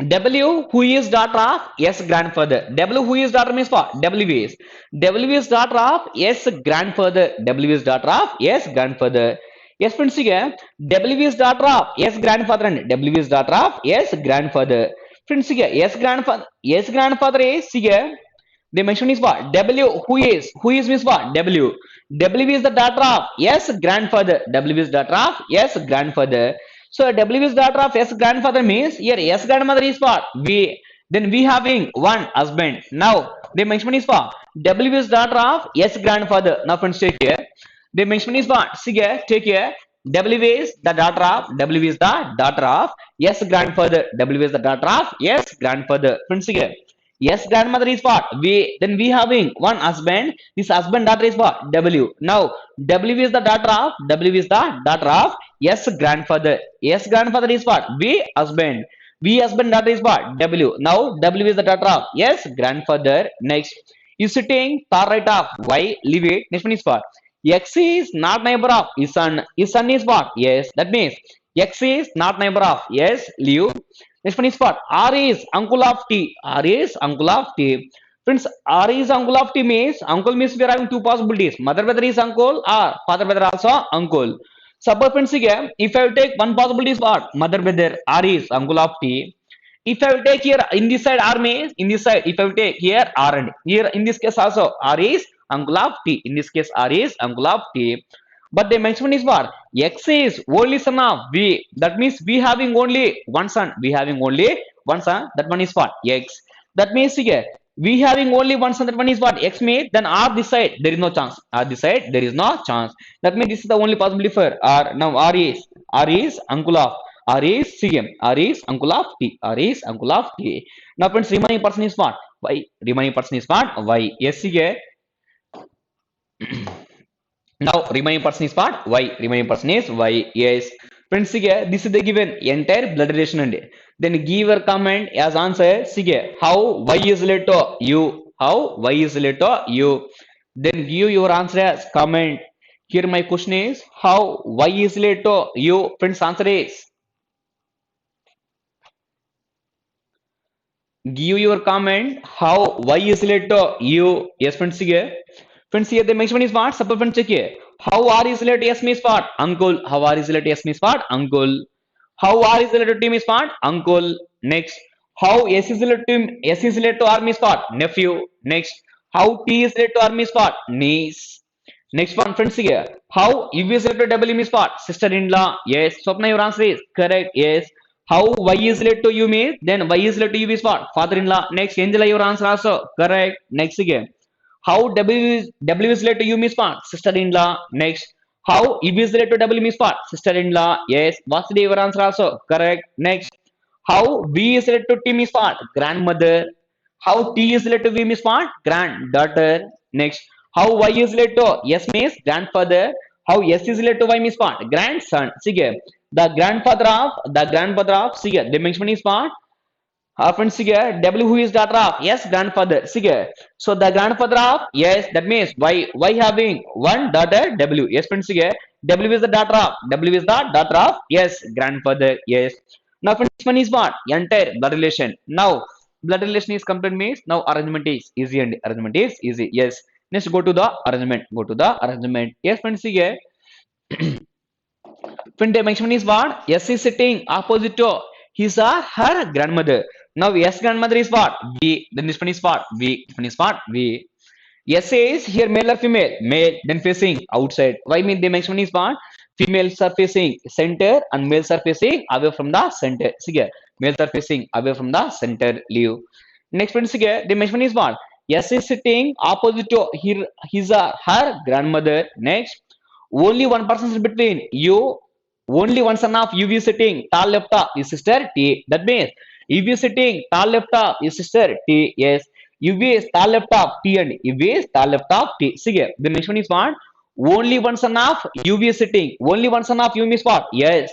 W who is daughter of S grandfather. W who is daughter means what? W is daughter of S grandfather. W is daughter of S grandfather. Yes, friends, here W is daughter of S grandfather and W is daughter of S grandfather. Friends, here S grandfather is here. The mention is what? W who is means what? W is the daughter of S grandfather. W is daughter of S grandfather. So W is daughter of S grandfather means here S grandmother is what? V. Then we having one husband. Now the mention is what? W is daughter of S grandfather. Now friends, take here. The mention is what? See here, take here. W is the daughter of. W is the daughter of S grandfather. W is the daughter of S grandfather. Friends, here. Yes, grandmother is what? We. Then we having one husband. This husband daughter is what? W. Now W is the daughter of. W is the daughter of S grandfather. S grandfather is what? V husband. V husband daughter is what? W. Now W is the daughter of S grandfather. Next, you sitting far right of Y. Leave it. Next one is what? X is not neighbor of his son. His son is what? Yes. That means X is not neighbor of. Yes. Leave. Next one is what? R is uncle of T. R is uncle of T. Friends, R is uncle of T means uncle means we are having two possibilities. Mother brother is uncle or father brother also uncle. Suppose friends again, if I will take one possibility is what? Mother brother R is uncle of T. If I will take here in this side R means in this side, if I will take here R and here in this case also R is uncle of T. In this case R is uncle of T. But the next one is what? X is only son of V. That means we having only one son. We having only one son. That one is what? X. That means here we having only one son. That one is what? X means then R this side there is no chance. R this side there is no chance. That means this is the only possibility for R. Now R is uncle of. R is CM. R is uncle of T. R is uncle of T. Now friends, remaining person is what? Y. Remaining person is what? Y. Yes, here. Now remaining person is what? Y. Remaining person is Y. Yes. Friends, here this is the given entire blood relation and then give your comment as answer. See here how Y is related to U. How y is related to u. Then give your answer as comment. Here my question is how y is related to u. Friends, answer is, give your comment how y is related to u. Yes, friends, here. Friends, here the next one is what? Suppose friends check here. How r is related to s means what? Uncle. How r is related to s means what? Uncle. How r is related to t means what? Uncle. Next. How s is related to r means what? Nephew. Next. How t is related to r means what? Niece. Next one, friends, here. How u is related to w means what? Sister-in-law. Yes. Swapna, your answer is correct. Yes. How y is related to you means, then y is related to you is what? Father-in-law. Next, Angela, your answer also correct. Next again. How w is related to you means what? Sister-in-law. Next. How u is related to w means what? Sister-in-law. Yes. What's the your answer also correct. Next. How v is related to t means what? Grandmother. How t is related to v means what? Granddaughter. Next. How y is related to s means grandfather. How s is related to y means what? Grandson. See here. The grandfather of see here. The mention is what? Friends, see here. W who is daughter of? Yes, grandfather. See here. So the grandfather of, yes, that means y having one daughter W. Yes, friends, see here. W is the daughter of. W is the daughter of. Yes, grandfather. Yes. Now, friends, one is what? Entire blood relation. Now, blood relation is complete means now arrangement is easy and arrangement is easy. Yes. Next, go to the arrangement. Go to the arrangement. Yes, friends, see here. Friend dimension is what? S is sitting opposite to his or her grandmother. Now S grandmother is what? V. Then this one is what? V. This one is what? V. S is here male or female? Male. Then facing outside. Why mean dimension is what? Females are facing center and males are facing away from the center. See here. Males are facing away from the center. Leave. Next one is here. Dimension is what? S is sitting opposite to his or her grandmother. Next. Only one person is between you. Only one son of U is sitting tall left of his sister T. That means U is sitting tall left of his sister T. Yes. U is tall left of T and U is tall left of T. See here. The next one is what? Only one son of U is sitting. Only one son of U is what? Yes.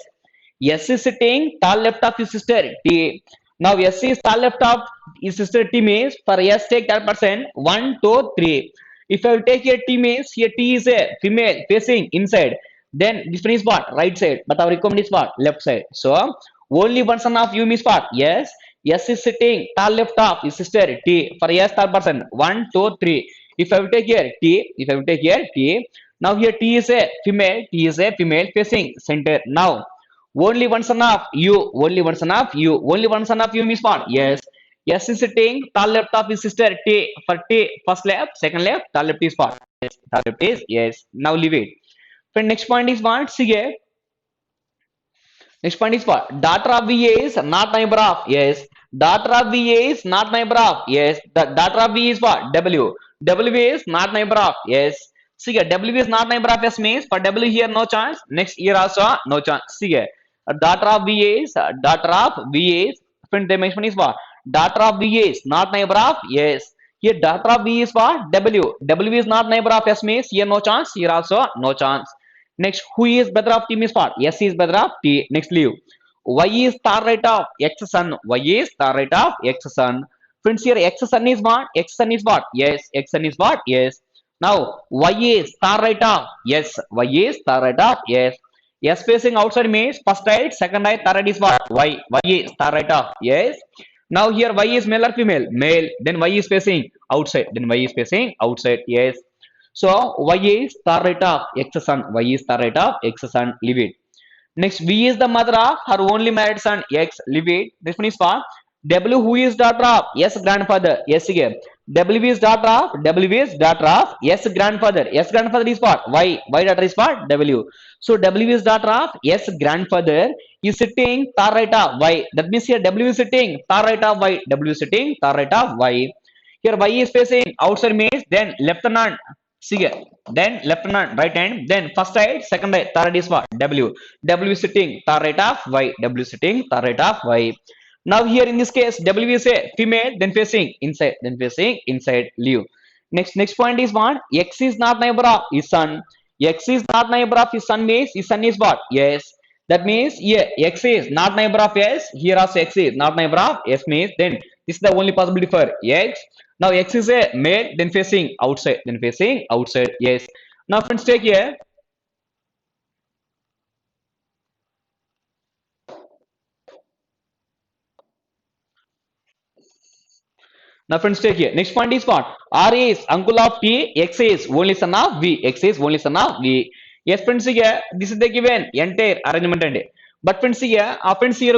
S is sitting tall left of his sister T. Now S is tall left of his sister T means for S take that person 1, 2, 3. If I will take here T means here T is a female facing inside. Then this one is what? Right side. But our requirement is what? Left side. So only one son of U means what? Yes. S is sitting tall left of his sister T. For yes third person 1, 2, 3. If I will take here T, if I will take here T. Now here T is a female. T is a female facing center. Now only one son of U. Only one son of U. Only one son of U means what? Yes. S is sitting tall left of his sister T. For T first left, second left, tall left is what? Yes. Tall left is yes. Now leave it. Friend, next point is what? See here. Next point is what? Daughter of VA is not neighbor of. Yes. Daughter of VA is not neighbor of. Yes. The daughter of V is what? W. W is not neighbor of. Yes. See here. W is not neighbor of. S means for W here no chance. Next year also no chance. See here. Daughter of VA is daughter of VA is. Friend, dimension is what? Daughter of VA is not neighbor of. Yes. Here daughter of V is what? W. W is not neighbor of. S means here no chance. Here also no chance. Next, who is brother of T means what? S is brother of T. Next, leave. Y is star right of X son. Y is star right of X son. Friends, here X son is what? X son is what? Yes. X son is what? Yes. Now, Y is star right of yes. Y is star right of yes. S facing outside means first right, second right, third right is what? Y. Y is star right of yes. Now here Y is male or female? Male. Then Y is facing outside. Then Y is facing outside. Yes. So Y is star right of X son. Y is star right of X son. Leave it. Next, V is the mother of her only married son X. Leave it. This one is for W who is daughter of S grandfather. Yes again. W is daughter of W is daughter of S grandfather. S grandfather is what? Y. Y daughter is what? W. So W is daughter of S grandfather is sitting far right of Y. That means here W is sitting far right of Y. W is sitting far right of Y. Here Y is facing outside means then left hand. See here. Then left hand, right hand. Then first side, second side, third is what? W. W is sitting far right of Y. W is sitting far right of Y. Now here in this case, W is a female, then facing inside, then facing inside. Leave. Next point is what? X is not neighbor of his son. X is not neighbor of his son means his son is what? Yes. That means yeah, X is not neighbor of S. Here also X is not neighbor of S means then This is the only possibility for X. Now X is a male, then facing outside, then facing outside. Yes. Now friends, take here. Now friends, take here. Next point is what? R is uncle of T, X is only son of V. X is only son of V. Yes, friends, here, this is the given entire arrangement. But friends here,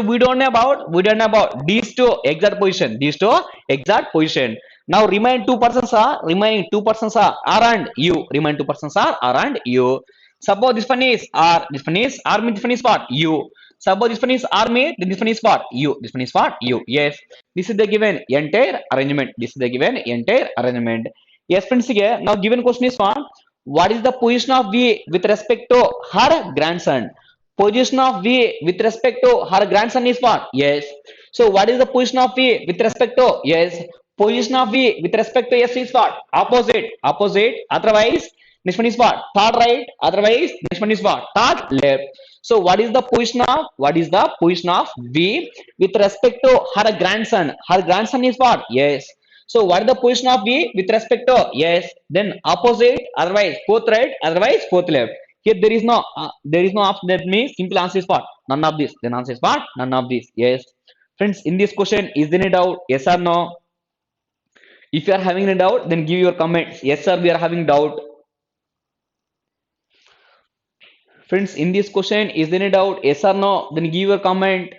we don't know about these two exact position. These two exact position. Now remaining two persons are R and U. Remaining two persons are R and U. Suppose this one is R. This one is R means this one is what? U. Suppose this one is R means then this one is what? U. This one is what? U. Yes. This is the given entire arrangement. This is the given entire arrangement. Yes, friends. Here now given question is what is the position of V with respect to her grandson? Position of V with respect to her grandson is what? Yes. So what is the position of V with respect to? Yes. Position of V with respect to S is what? Opposite. Opposite. Otherwise, next one is what? Third right. Otherwise, next one is what? Third left. So what is the position of V with respect to her grandson? Her grandson is what? Yes. So what is the position of V with respect to? Yes. Then opposite. Otherwise, fourth right. Otherwise, fourth left. Here there is no option. That means simple answer is what? None of this. Then answer is what? None of this. Yes. Friends, in this question, is there any doubt? Yes or no? If you are having a doubt, then give your comments. Yes, sir, we are having doubt. Friends, in this question, is there any doubt? Yes or no? Then give your comment.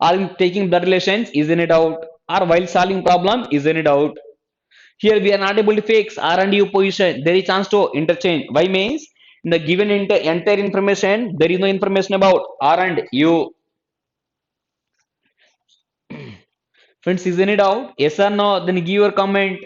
Are you taking blood relations? Is there any doubt? Or while solving problem, is there any doubt? Here we are not able to fix R and U position. There is chance to interchange. Why means in the given entire information, there is no information about R and U. Friends, is there any doubt? Yes or no? Then give your comment.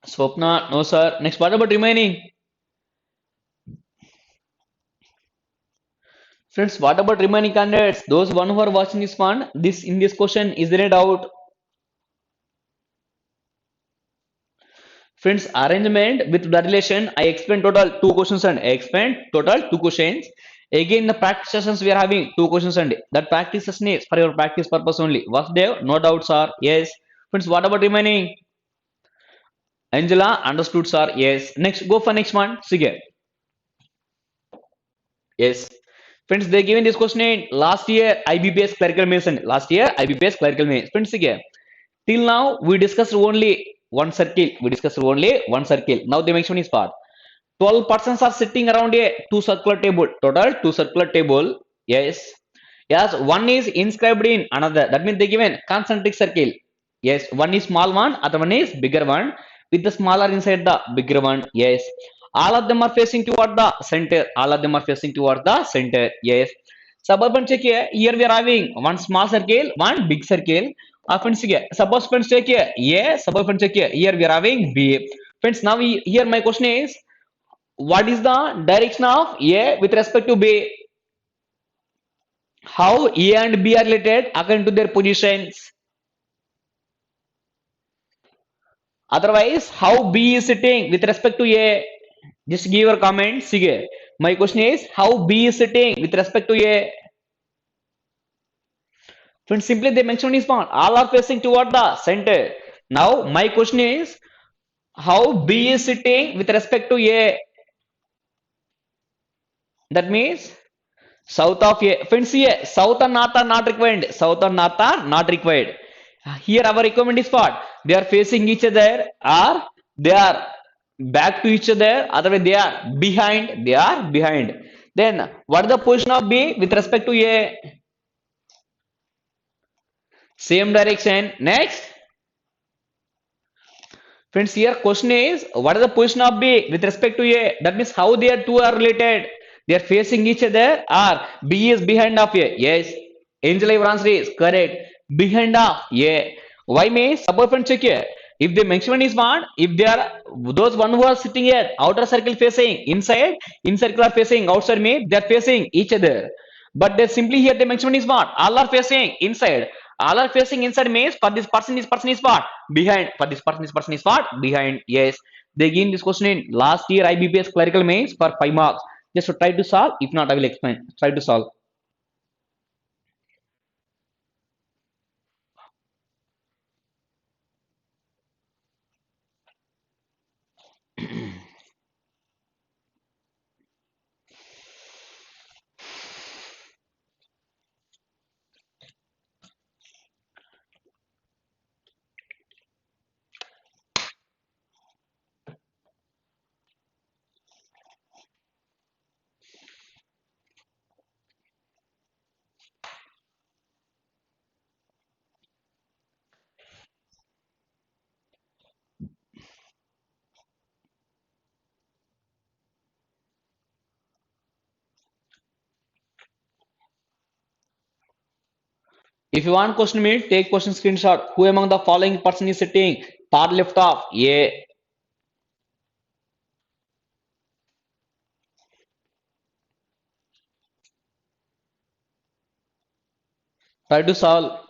Swapna, no sir. Next, what about remaining? Friends, what about remaining candidates? Those one who are watching this one, this in this question, is there a doubt? Friends, arrangement with the relation, I explained total two questions and I explained total two questions. Again, the practice sessions we are having two questions and that practice session is for your practice purpose only. Was there? No doubts are yes. Friends, what about remaining? Angela understood sir. Yes. Next, go for next one. Sige. Yes. Friends, they given this question in last year IBPS clerical medicine. Last year IBPS clerical medicine. Friends, again. Till now we discussed only one circle. We discussed only one circle. Now the next one is part. 12 persons are sitting around a two circular table. Total two circular table. Yes. Yes. One is inscribed in another. That means they given concentric circle. Yes. One is small one. Other one is bigger one. With the smaller inside the bigger one. Yes. All of them are facing toward the center. All of them are facing toward the center. Yes. Suburban check here. Here we are having one small circle, one big circle. Friends, here. Suppose friends check here. A. Suppose friends check here. Here we are having B. Friends, now here my question is, what is the direction of A with respect to B? How A and B are related according to their positions? Otherwise, how B is sitting with respect to A? Just give your comment. Sige. My question is, how B is sitting with respect to A? Friends, simply they mentioned is one. All are facing toward the center. Now, my question is, how B is sitting with respect to A? That means south of A. Friends, here, south and north are not required. South and north are not required. Here, our requirement is what? They are facing each other or they are back to each other. Otherwise, they are behind. They are behind. Then, what is the position of B with respect to A? Same direction. Next. Friends, here question is, what is the position of B with respect to A? That means how they are two are related. They are facing each other or B is behind of A. Yes. Angela, your answer is correct. Behind of A. Why means, suppose friends check here. If the mention is one, if they are those one who are sitting here, outer circle facing inside, in circle are facing outside, means they are facing each other. But they simply here they mention is what? All are facing inside. All are facing inside means for this person is what? Behind. For this person is what? Behind. Yes. They give this question in last year IBPS clerical mains for 5 marks. Just to try to solve. If not, I will explain. Try to solve. If you want question me, take question screenshot. Who among the following person is sitting? Far left of. Yeah. Try to solve.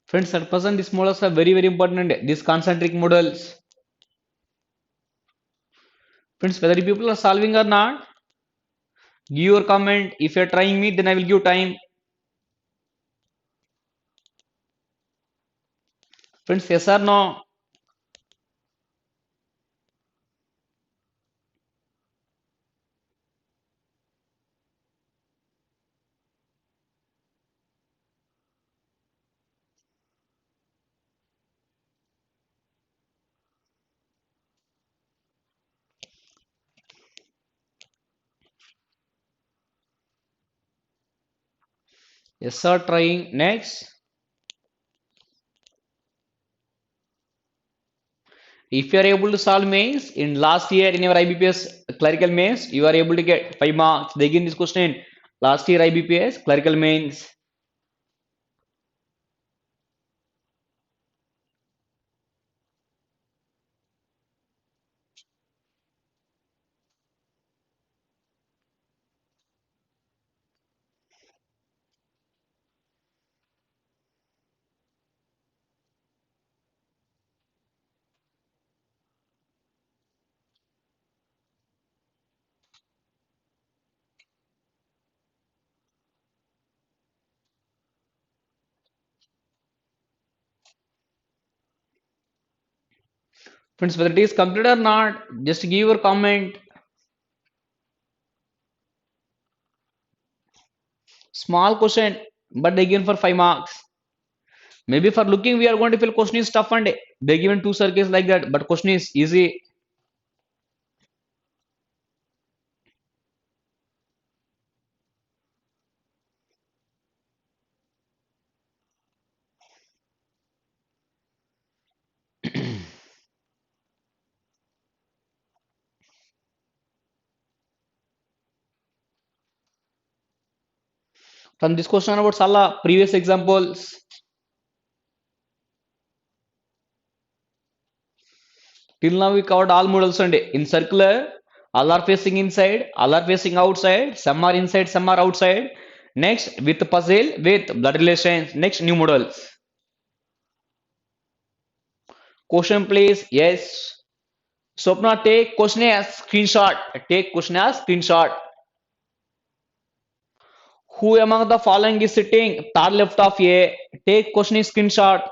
Friends, at present these models are very important. These concentric models. Friends, whether people are solving or not, give your comment. If you're trying me, then I will give time. Friends, yes or no? Yes, sir. Trying. Next. If you are able to solve mains in last year in your IBPS clerical mains, you are able to get 5 marks. They give this question. Last year IBPS clerical mains. Friends, whether it is complete or not, just give your comment. Small question, but they given for 5 marks. Maybe for looking, we are going to feel question is tough and they given two circles like that, but question is easy. From this question about Salah, previous examples. Till now we covered all models and in circular, all are facing inside, all are facing outside, some are inside, some are outside. Next with puzzle, with blood relations. Next new models. Question please. Yes. Swapna, take question as screenshot. Take question as screenshot. Who among the following is sitting third left of A? Take question is screenshot.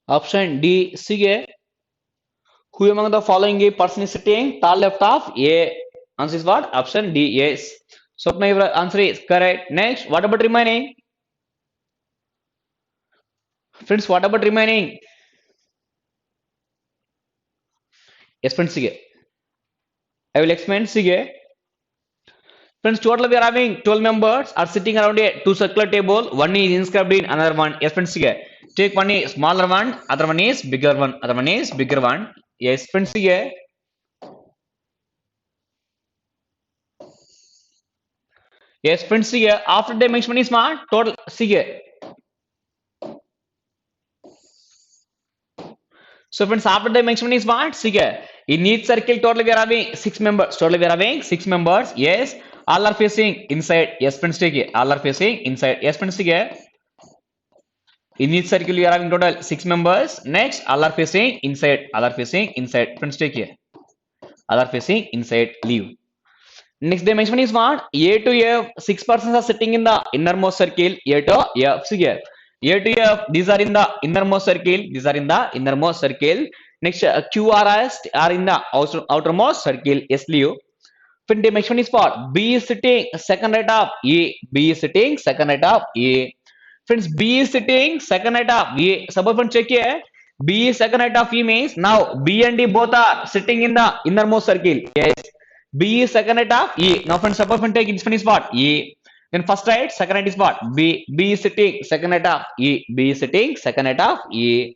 Option D. See, who among the following A person is sitting third left of A? Answer is what? Option D. Yes. Swapna, your answer is correct. Next, what about remaining? Friends, what about remaining? Yes, friends, see. I will explain. See, friends, total we are having 12 members are sitting around a two circular table. One is inscribed in another one. Yes, friends, see. Take one is smaller one, other one is bigger one, other one is bigger one. Yes, friends, see. Yes, friends, see. After dimension is what? Total, see. So friends, after the mention is what? See, in each circle total we are having 6 members. Total we are having 6 members. Yes, all are facing inside. Yes, friends, take it. All are facing inside. Yes, friends, take it. In each circle we are having total 6 members. Next, all are facing inside. All are facing inside. Friends, take it. All are facing inside. Leave. Next dimension is what? A to F. 6 persons are sitting in the innermost circle. A to F. See here. A to F. These are in the innermost circle. These are in the innermost circle. Next, Q, R, S are in the outermost circle. Yes, Leo. Fin dimension is what? B is sitting second right of A. B is sitting second right of A. Friends, B is sitting second right of A. Suppose friends check here. B is second right of E means now B and D both are sitting in the innermost circle. Yes. B is second right of E. Now friends, suppose friends take this one is what? E. Then first right, second right is what? B. B is sitting second right of E. B is sitting second right of E.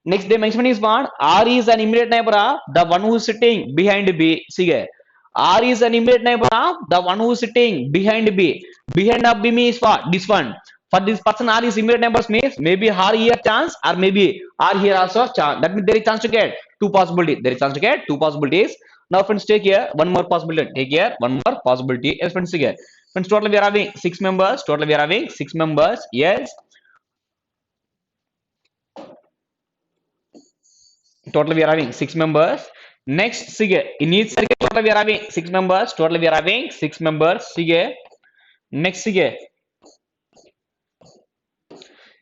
Next dimension is what? R is an immediate neighbor of the one who is sitting behind B. See here. R is an immediate neighbor of the one who is sitting behind B. Behind of B means what? This one. For this person, R is immediate neighbors means maybe R here chance or maybe R here also chance. That means there is chance to get two possibilities. There is chance to get two possibilities. Now friends, take here one more possibility. Take here one more possibility. Yes, friends, here. Friends, total we are having 6 members. Total we are having 6 members. Yes. Total we are having 6 members. Next, see in each circle total we are having 6 members. Total we are having 6 members. See next, see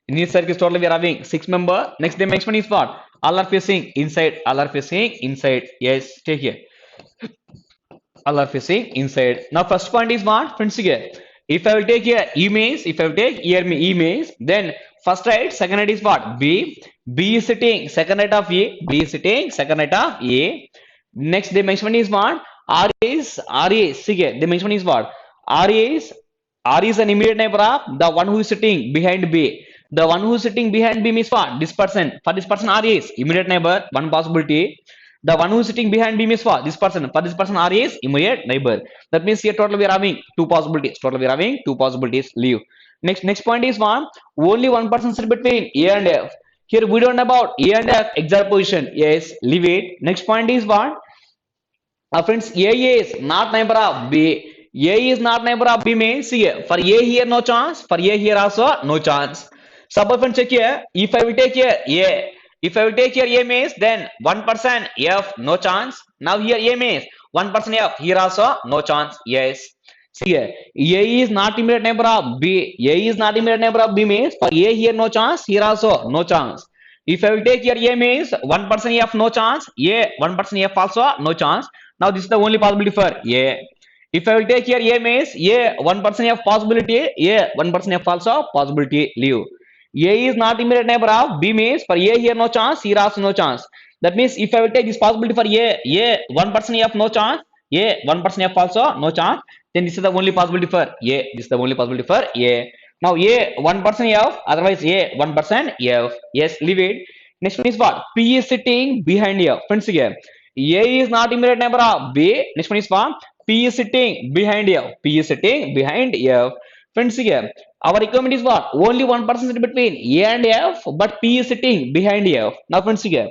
in each circle total we are having 6 members. Next dimension is what? All are facing inside. All are facing inside. Yes, take here. All are facing inside. Now first point is what? Friends, here. If I will take here E means, if I will take here E means, then first right, second right is what? B. B is sitting second right of A. B is sitting second right of A. Next dimension is what? R is see here. Dimension is what? R is an immediate neighbor of the one who is sitting behind B. The one who is sitting behind B means what? This person. For this person, R is immediate neighbor. One possibility. The one who is sitting behind B means what? This person. For this person, R is immediate neighbor. That means here total we are having two possibilities. Total we are having two possibilities. Leave. Next point is one. Only one person sit between A and F. Here we don't know about A and F exact position. Yes, leave it. Next point is what? Friends, A is not neighbor of B. A is not neighbor of B means here. For A here no chance. For A here also no chance. Suppose friends check here. If I will take here A. If I will take here A means then 1% F no chance. Now here A means 1% F. Here also no chance. Yes. See here. A is not immediate neighbor of B. A is not immediate neighbor of B means for A here no chance. Here also no chance. If I will take here A means 1% F no chance. A 1% F also no chance. Now this is the only possibility for A. If I will take here A means A 1% of possibility, A 1% of also possibility leave. A is not immediate neighbor of B means for A here no chance, here also no chance. That means if I will take this possibility for A 1% of no chance, A 1% of also no chance, then this is the only possibility for A. This is the only possibility for A. Now A 1% of, otherwise A 1% F. Yes, leave it. Next one is what? P is sitting behind F. Friends here. A is not immediate neighbor of B. Next one is what? P is sitting behind F. P is sitting behind F. Friends here, our requirement is what? Only 1% between A and F, but P is sitting behind F. Now friends here,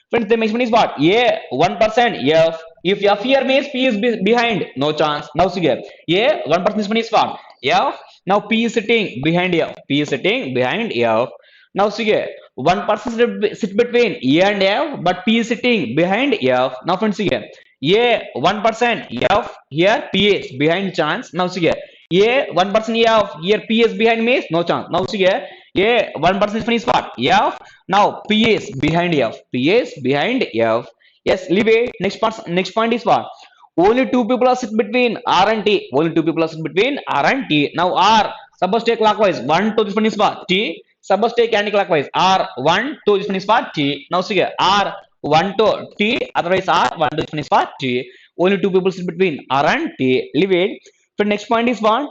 friends the measurement is what? A 1% F. If F here means P is behind, no chance. Now see here, A 1% measurement is what? F. Now P is sitting behind F. P is sitting behind F. Now see here, 1% sit between A and F, but P is sitting behind F. Now friends see here, A 1% F, here P is behind chance. Now see here, A 1% F, here P is behind means no chance. Now see here, A 1% is what? F. Now P is behind F. P is behind F. Yes, leave it. Next point is what? Only two people are sit between R and T. Only two people are sit between R and T. Now R, suppose take clockwise. 1 to this one is what? T. Suppose take anti-clockwise. R1 to this one is for T. Now see here. R1 to T. Otherwise R1 to this one is for T. Only two people sit between R and T. Leave it. So next point is what?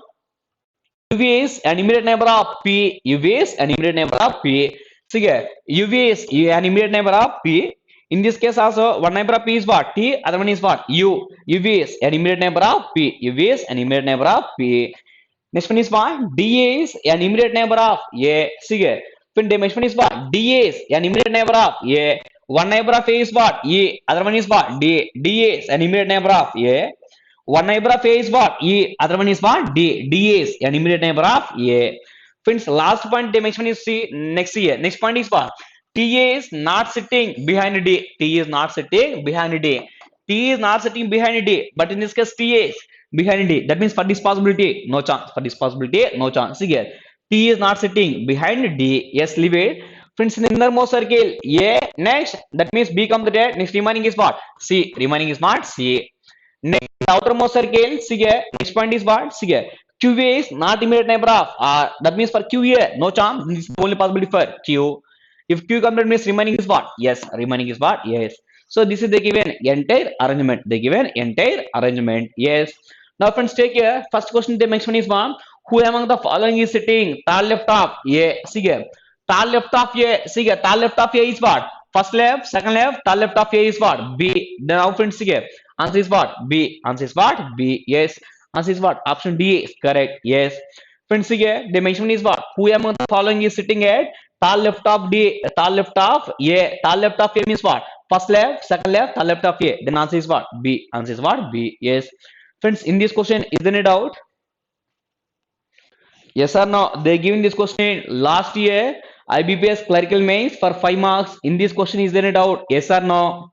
UV is an immediate neighbor of P. UV is an immediate neighbor of P. See here. UV is an immediate neighbor of P. In this case also, one neighbor of P is what? T. Other one is what? U. UV is an immediate neighbor of P. UV is an immediate neighbor of P. Next one is what? DA is an immediate neighbor of A. See here. Next one is what? DA is an immediate neighbor of A. One neighbor of A is what? E. Other one is what? D. DA is an immediate neighbor of A. One neighbor of A is what? E. Other one is what? D. DA is an immediate neighbor of A. Friends, last point dimension is C. Next here. Next point is what? TA is not sitting behind D. T is not sitting behind D. T is not sitting behind D. But in this case, T is behind D. That means for this possibility, no chance. For this possibility, no chance. See here. T is not sitting behind D. Yes, leave it. Friends, in the innermost circle, A. Next, that means B completed. Next remaining is what? C. Remaining is not C. Next, outermost circle, C here. Next point is what? C here. QA is not immediate neighbor of R. That means for QA, no chance. This is the only possibility for Q. If Q completed means remaining is what? Yes, remaining is what? Yes. So this is the given entire arrangement. The given entire arrangement. Yes. Now friends, take here. First question they mention is one. Who among the following is sitting tall left of A? See here. Tall left of A. See here. Tall left of A is what? First left, second left. Tall left of A is what? B. Now friends, see here. Answer is what? B. Answer is what? B. Yes. Answer is what? Option D is correct. Yes. Friends, see here. The mention is what? Who among the following is sitting at tall left of D? Tall left of A. Tall left of A means what? First left, second left, tall left of A. Then answer is what? B. Answer is what? B. Yes. Friends, in this question, is there any doubt? Yes or no? They given this question last year. IBPS clerical mains for 5 marks. In this question, is there any doubt? Yes or no?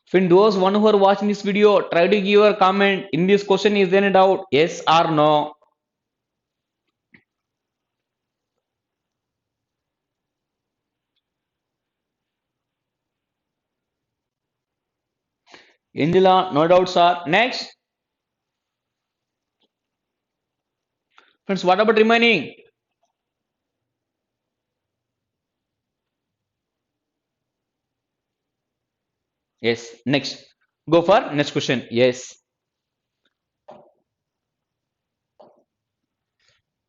Friend, those one who are watching this video, try to give your comment. In this question, is there any doubt? Yes or no? Indila, no doubt, sir. Next. Friends, what about remaining? Yes. Next. Go for next question. Yes.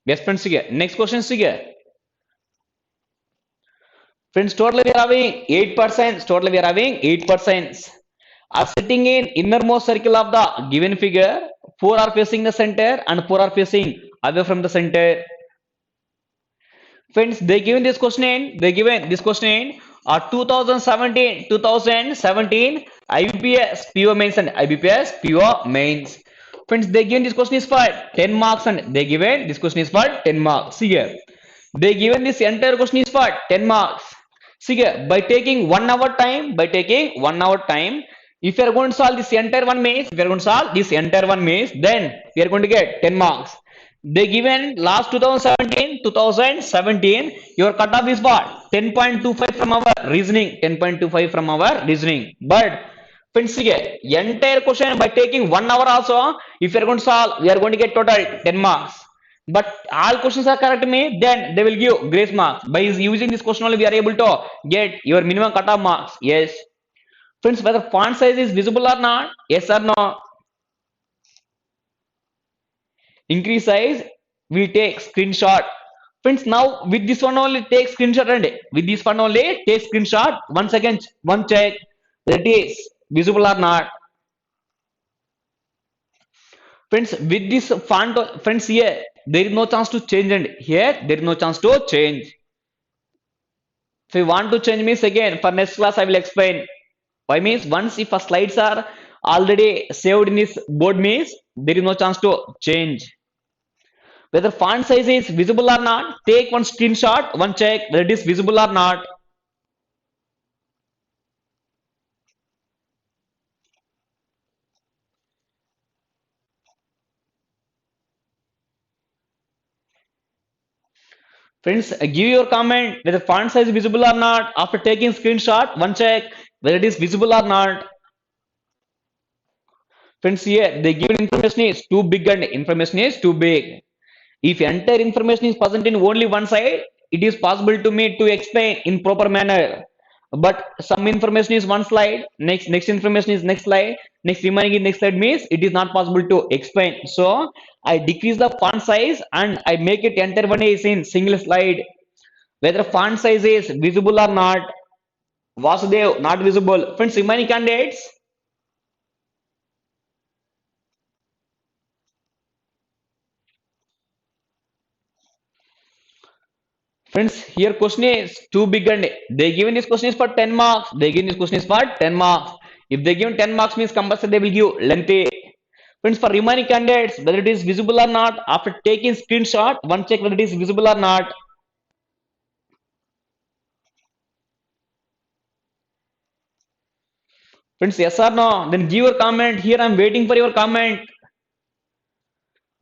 Yes, friends. Sige. Next question. Sige. Friends, totally we are having 8%. Totally we are having 8%. Are sitting in innermost circle of the given figure. 4 are facing the center and 4 are facing away from the center. Friends, they given this question. They given this question. or 2017 IBPS PO mains and IBPS PO mains. Friends, they given this question is for 10 marks and they given this question is for 10 marks. See here. They given this entire question is for 10 marks. See here, by taking 1 hour time, if you are going to solve this entire one maze, then we are going to get 10 marks. They given last 2017, your cutoff is what? 10.25 from our reasoning, 10.25 from our reasoning. But friends, here, entire question by taking 1 hour also, if you are going to solve, we are going to get total 10 marks. But all questions are correct me, then they will give grace marks. By using this question only, we are able to get your minimum cutoff marks. Yes. Friends, whether font size is visible or not, yes or no. Increase size, we take screenshot. Friends, now with this one only take screenshot and with this one only take screenshot. 1 second, one check that is visible or not. Friends, with this font, friends, here there is no chance to change and here there is no chance to change. If you want to change means again for next class I will explain. Why means once if slides are already saved in this board means there is no chance to change. Whether font size is visible or not, take one screenshot, one check whether it is visible or not. Friends, give your comment whether font size is visible or not. After taking screenshot, one check whether it is visible or not. Friends, here the given information is too big and information is too big. If entire information is present in only one side, it is possible to me to explain in proper manner. But some information is one slide, next information is next slide, next remaining is next slide means it is not possible to explain. So I decrease the font size and I make it entire one is in single slide. Whether font size is visible or not, Vasudev not visible. Friends, remaining candidates. Friends, here question is too big and they given this question is for 10 marks. They given this question is for 10 marks. If they give 10 marks means compulsory they will give lengthy. Friends, for remaining candidates, whether it is visible or not, after taking screenshot, one check whether it is visible or not. Friends, yes or no? Then give your comment. Here I am waiting for your comment.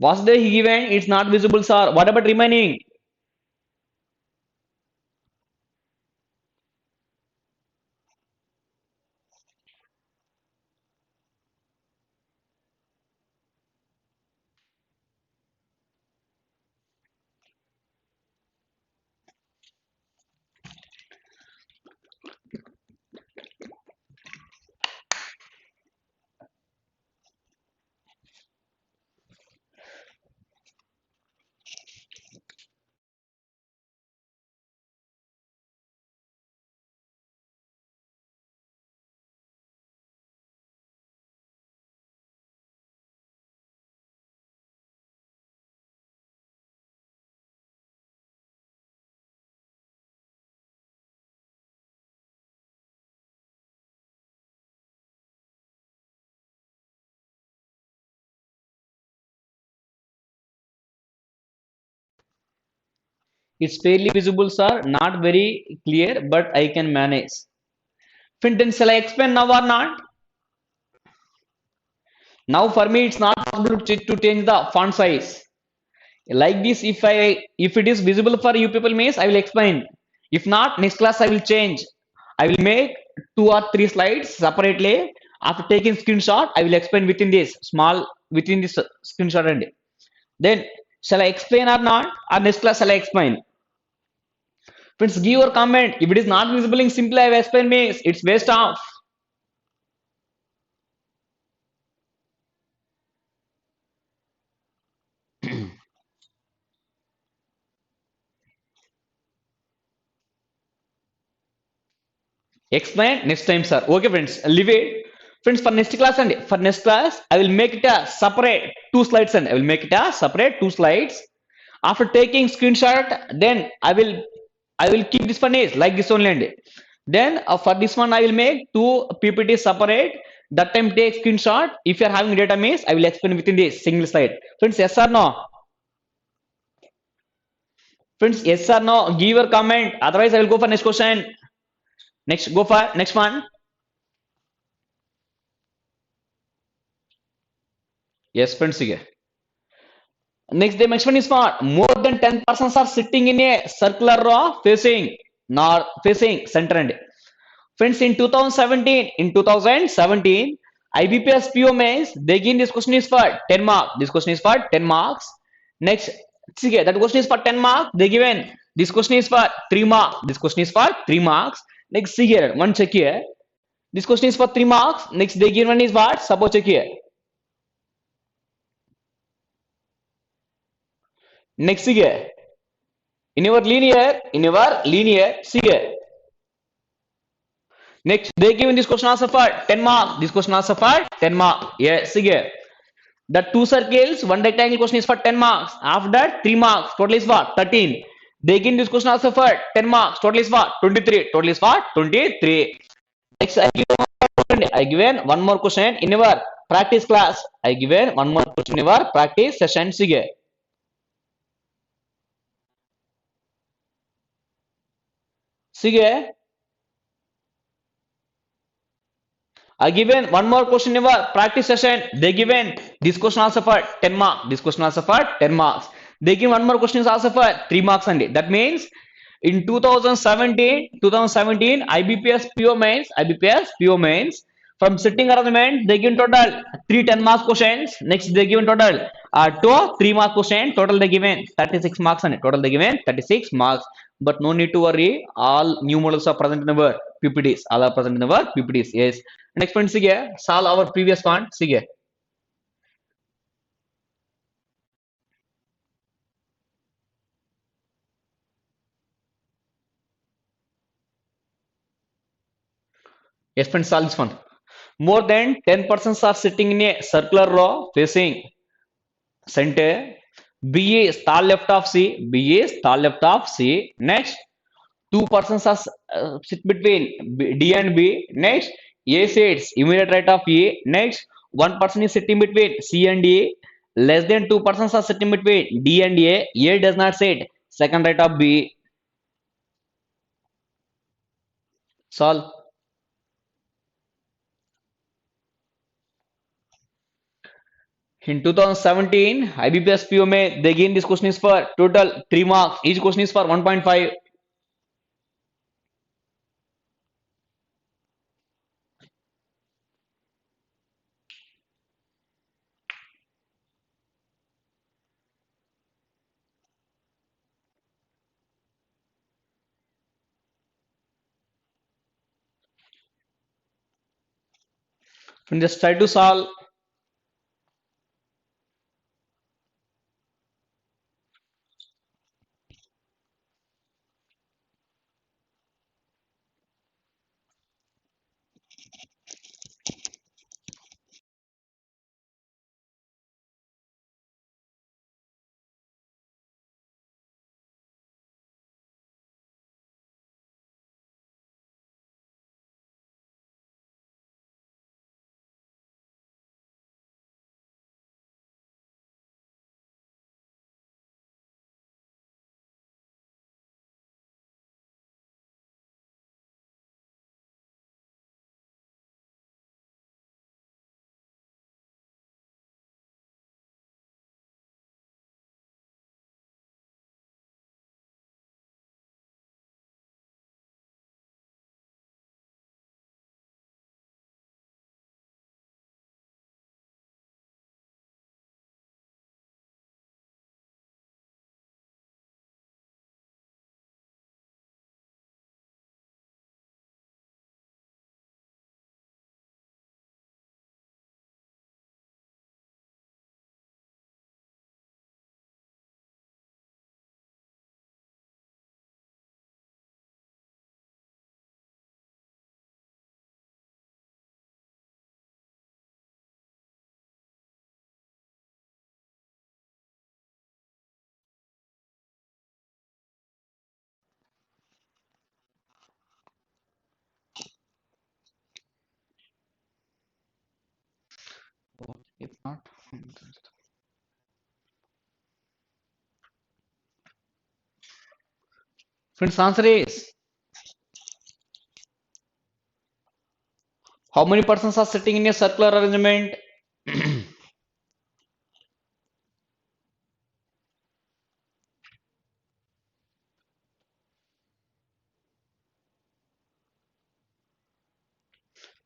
Was they given? It's not visible, sir. What about remaining? It's fairly visible, sir. Not very clear, but I can manage. Friend, then shall I explain now or not? Now for me, it's not possible to change the font size. Like this, if it is visible for you people means I will explain. If not, next class I will change. I will make 2 or 3 slides separately. After taking screenshot, I will explain within this screenshot and then shall I explain or not? Or next class shall I explain? Friends, give your comment. If it is not visible in simply I will explain means it's waste of. Explain next time, sir. Okay, friends, leave it. Friends, for next class, I will make it a separate 2 slides and I will make it a separate 2 slides. After taking screenshot, then I will keep this one is like this only and Then for this one, I will make two PPT separate. That time take screenshot. If you are having data miss, I will explain within this single slide. Friends, yes or no? Friends, yes or no? Give your comment. Otherwise, I will go for next question. Next, go for next one. Yes, friends. Okay. Next one is for more than 10 persons are sitting in a circular row facing north, facing center end. Friends, in 2017, IBPS PO mains, they give this question is for 10 marks. This question is for 10 marks. Next, see, that question is for 10 marks. They given this question is for 3 marks. This question is for 3 marks. Next, see here, one check here. This question is for 3 marks. Next, they given is what? Suppose check here. Next, see here. In your linear, see here. Next, they given this question also for 10 marks. This question also for 10 marks. Yes, see here. The two circles, one rectangle question is for 10 marks. After that, 3 marks. Total is what? 13. They give this question also for 10 marks. Total is what? 23. Total is what? 23. Next, I given one more question in our practice class. I given one more question in our practice session. Sige. Sige. I given one more question in our practice session. They given this question also for 10 marks. This question also for 10 marks. They give one more question is also for 3 marks only. That means in 2017, IBPS PO mains from sitting arrangement, they give total 3 10 marks questions. Next, they give total 2 3 mark question. Total they given 36 marks on it. Total they given 36 marks. But no need to worry. All new models are present in our PPTs. All are present in our PPTs. Yes. Next point, sige, solve our previous one. Sige. Yes, friends, solve this one. More than 10 persons are sitting in a circular row facing center. B is star left of C. B is star left of C. Next, two persons are sit between D and B. Next, A sits immediate right of E. Next, one person is sitting between C and E. Less than two persons are sitting between D and A. A does not sit second right of B. Solve. In 2017, IBPS POMA, they gain this question is for total 3 marks. Each question is for 1.5. Just try to solve. Friends, answer is how many persons are sitting in a circular arrangement?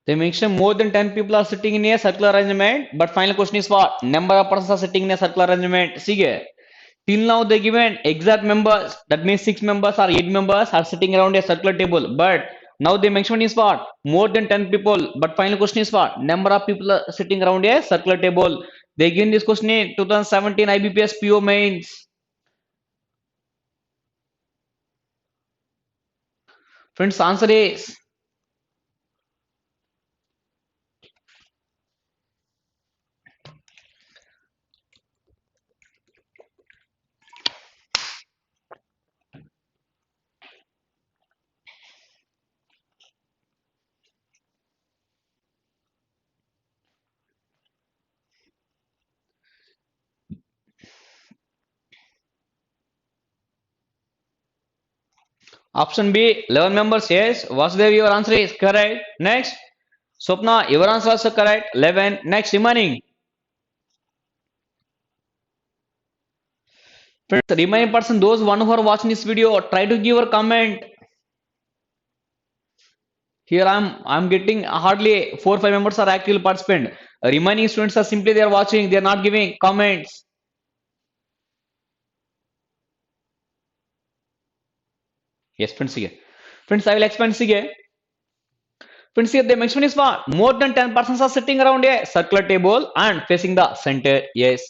They mention more than 10 people are sitting in a circular arrangement, but final question is what? Number of persons are sitting in a circular arrangement. See here. Till now they given exact members, that means 6 members or 8 members are sitting around a circular table. But now they mention is what? More than 10 people. But final question is what? Number of people are sitting around a circular table. They given this question in 2017 IBPS PO mains. Friends, answer is option B, 11 members. Yes. Vasudev, your answer is correct. Next. Swapna, your answer also correct. 11. Next, remaining. Friends, remaining person, those one who are watching this video, try to give a comment. Here I'm getting hardly 4 or 5 members are active participant. Remaining students are simply they are watching, they are not giving comments. Yes, friends here. Friends, I will explain here. Friends, here the mention is what? More than 10 persons are sitting around a circular table and facing the center. Yes.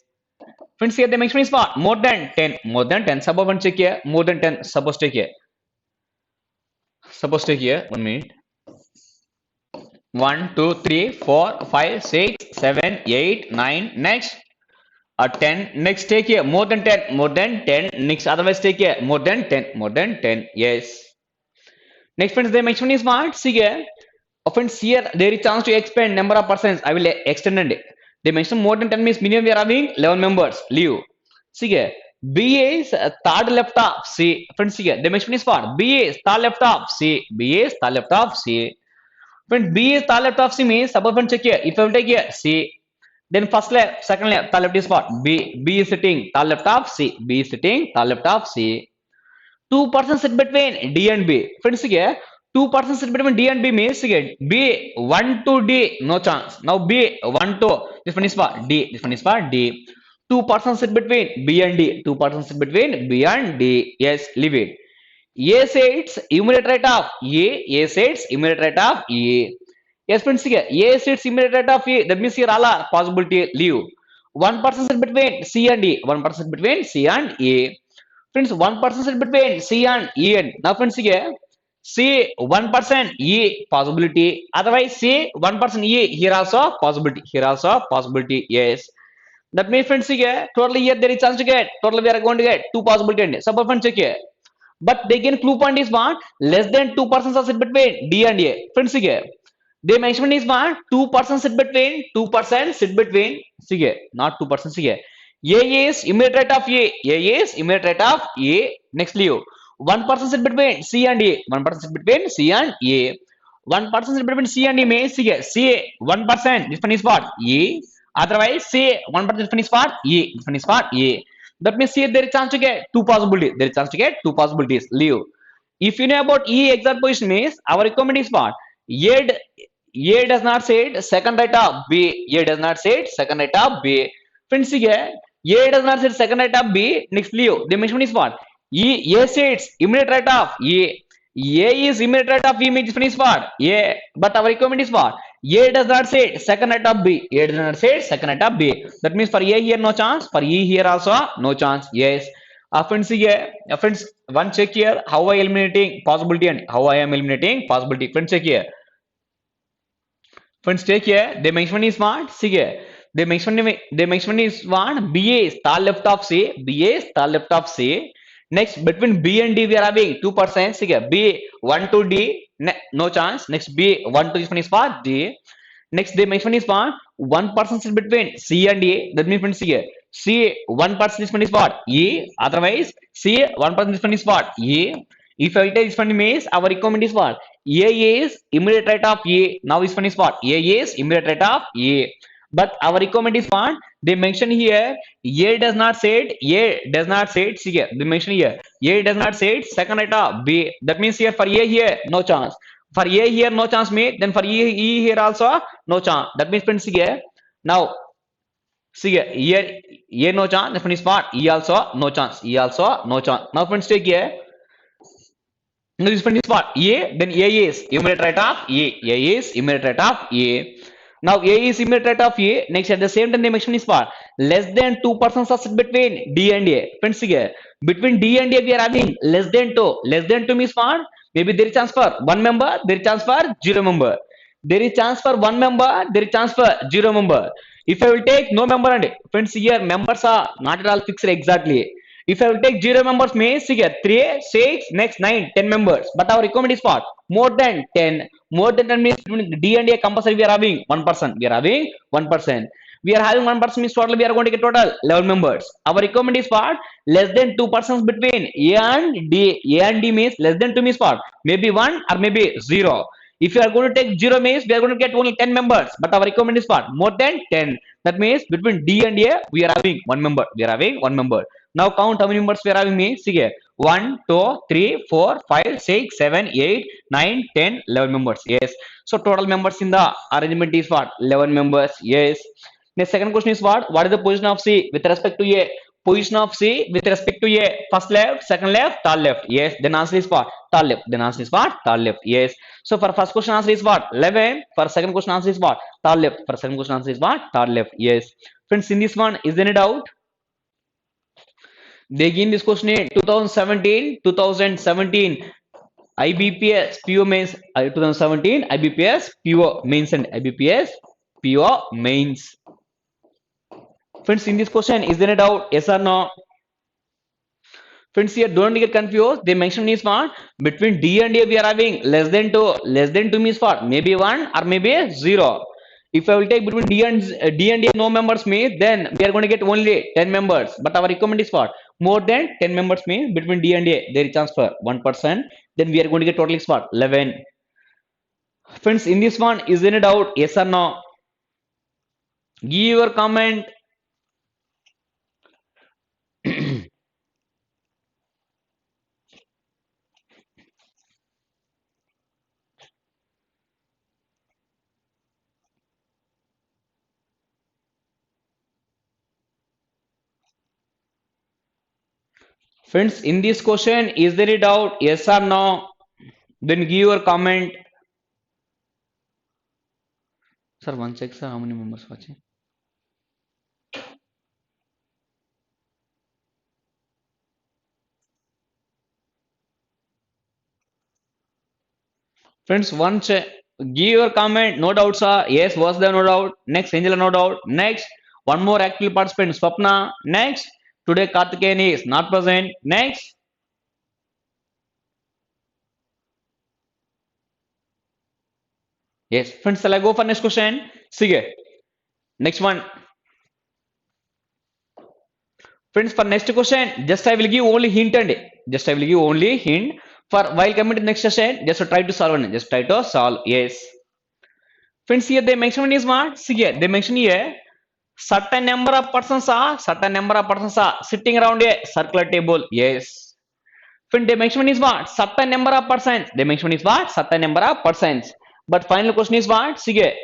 Friends, here the mention is what? More than 10. More than 10. Suppose one check here. More than 10. Suppose take here. Suppose take here. 1 minute. 1, 2, 3, 4, 5, 6, 7, 8, 9. Next. 10. Next take here. More than 10. More than 10. Next otherwise take here. More than 10. More than 10. Yes. Next friends, the mention is what? See here. Friends, here there is chance to expand number of persons. I will extend it. They mention more than 10 means minimum we are having 11 members. Leave. See here. B is third left of C. Friends, here the mention is what? B is third left of C. B is third left of C. Friends, B is third left of C means suppose friends check here. If I will take here C, then first left, second left, third left is what? B. B is sitting third left of C. B is sitting third left of C. Two persons sit between D and B. Friends, here two persons sit between D and B means again B 1 to D, no chance. Now B 1 to this one is for D. This one is for D. Two persons sit between B and D. Two persons sit between B and D. Yes, leave it. A sits immediate right of A. A sits immediate right of A. Yes, friends, here A sits immediate right of A. That means here all are possibility leave. One person sit between C and E. One person sit between C and A. Friends, one person sit between C and E. Now, friends, here C 1% E possibility. Otherwise, C 1% E here also possibility. Here also possibility. Yes. That means, friends, here totally here there is chance to get. Totally we are going to get two possibility. Suppose friends check here. But they can clue point is what? Less than 2% are sit between D and A. Friends, here they mention is what? 2% sit between 2% sit between. See here, not 2%. See here. A is immediate right of A. A is immediate right of A. Next leave. One person sit between C and A. One person sit between C and A. One person sit between C and A means see here. C 1%. This one is what? A. Otherwise, C 1%. This one is what? A. This one is what? A. That means here there is chance to get two possibilities. There is chance to get two possibilities. Leave. If you know about E exact position means our requirement is what? A does not say second right of B. A does not say second right of B. Friends, here A does not say second right of B. Next leave. The mention is what? A says immediate right of A. A is immediate right of E means this one is what? A. But our requirement is what? A does not say second right of B. A does not say second right of B. That means for A here no chance. For E here also no chance. Yes. Friends, here friends, one check here how I eliminating possibility and how I am eliminating possibility. Friends, check here. Friends, take here. The mention is what? See here. The mention is what? B is third left of C. B is third left of C. Next, between B and D, we are having 2%. See here. B 1 to D. No chance. Next, B 1 to this one is for D. Next, the mention is what? 1% is between C and A. That means, friends, here. C 1% this one is what? E. Otherwise, C 1% this one is what? E. If I take this one means our requirement is what? A is immediate right of A. Now this one is what? A is immediate right of A. But our requirement is what? They mention here A does not say it. A does not say it. See here. They mention here A does not say it. Second right of B. That means here for A here no chance. For A here no chance made. Then for E here also no chance. That means friends here. Now see here A no chance. That means what? E also no chance. E also no chance. Now friends take here. Now this one is what? A, then A is immediate right of A. A is immediate right of A. Now A is immediate right of A. Next at the same time the mention is what? Less than 2 persons are sit between D and A. Friends here. Between D and A we are having less than 2. Less than 2 means what? Maybe there is chance for 1 member, there is chance for 0 member. There is chance for 1 member, there is chance for 0 member. If I will take no member and friends here members are not at all fixed exactly. If I will take 0 members means here 3, 6, next 9, 10 members. But our requirement is what? More than 10. More than 10 means D and A compulsory we are having 1%. We are having 1%. We are having 1% means total we are going to get total 11 members. Our requirement is what? Less than 2 persons between A and D. A and D means less than 2 means what? Maybe 1 or maybe 0. If you are going to take 0 means we are going to get only 10 members. But our requirement is what? More than 10. That means between D and A we are having 1 member. We are having 1 member. Now count how many members we are having me. See here. 1, 2, 3, 4, 5, 6, 7, 8, 9, 10, 11 members. Yes. So total members in the arrangement is what? 11 members. Yes. The second question is what? What is the position of C with respect to A? Position of C with respect to A. First left, second left, third left. Yes. Then answer is what? Third left. Then answer is what? Third left. Yes. So for first question answer is what? 11. For second question answer is what? Third left. For second question answer is what? Third left. Yes. Friends, in this one, is there any doubt? They give this question in 2017 IBPS PO mains 2017 IBPS PO mains and IBPS PO mains. Friends, in this question, is there a doubt? Yes or no? Friends, here don't get confused. They mention is what? Between D and A we are having less than 2. Less than 2 means what? Maybe 1 or maybe 0. If I will take between D and A no members means then we are going to get only 10 members. But our requirement is what? More than 10 members means between D and A there is chance for 1%. Then we are going to get total is what? 11. Friends, in this one, is there any doubt? Yes or no? Give your comment. Friends, in this question, is there a doubt? Yes or no? Then give your comment. Sir, one check, sir. How many members watching? Friends, one check. Give your comment. No doubt, sir. Yes, was there no doubt? Next, Angela, no doubt. Next, one more active participant, Swapna. Next, today Karthikeyan is not present. Next. Yes, friends, shall I go for next question? See, next one. Friends, for next question, just I will give only hint and just I will give only hint. For while coming to next session, just try to solve it. Just try to solve. Yes. Friends, here they mention is what? See here, they mention here certain number of persons are sitting around a circular table. Yes. Friend, they mention is what? Certain number of persons. They mention is what? Certain number of persons. But final question is what? See here.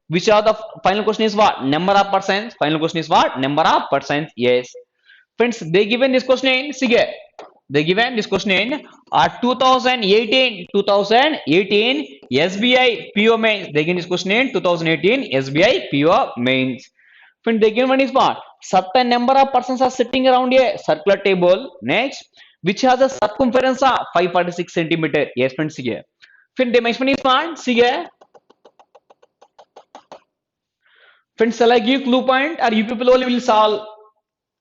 Which are the final question is what? Number of persons. Final question is what? Number of persons. Yes. Friends, they given this question in. See here. They given this question in 2018 SBI PO mains. They given this question in 2018 SBI PO mains. Friend, they given one is what? Certain number of persons are sitting around a circular table. Next, which has a circumference of 546 centimeter. Yes, friends, see here. Friend, they mention is what? See here. Friends, shall I give clue point or you people only will solve?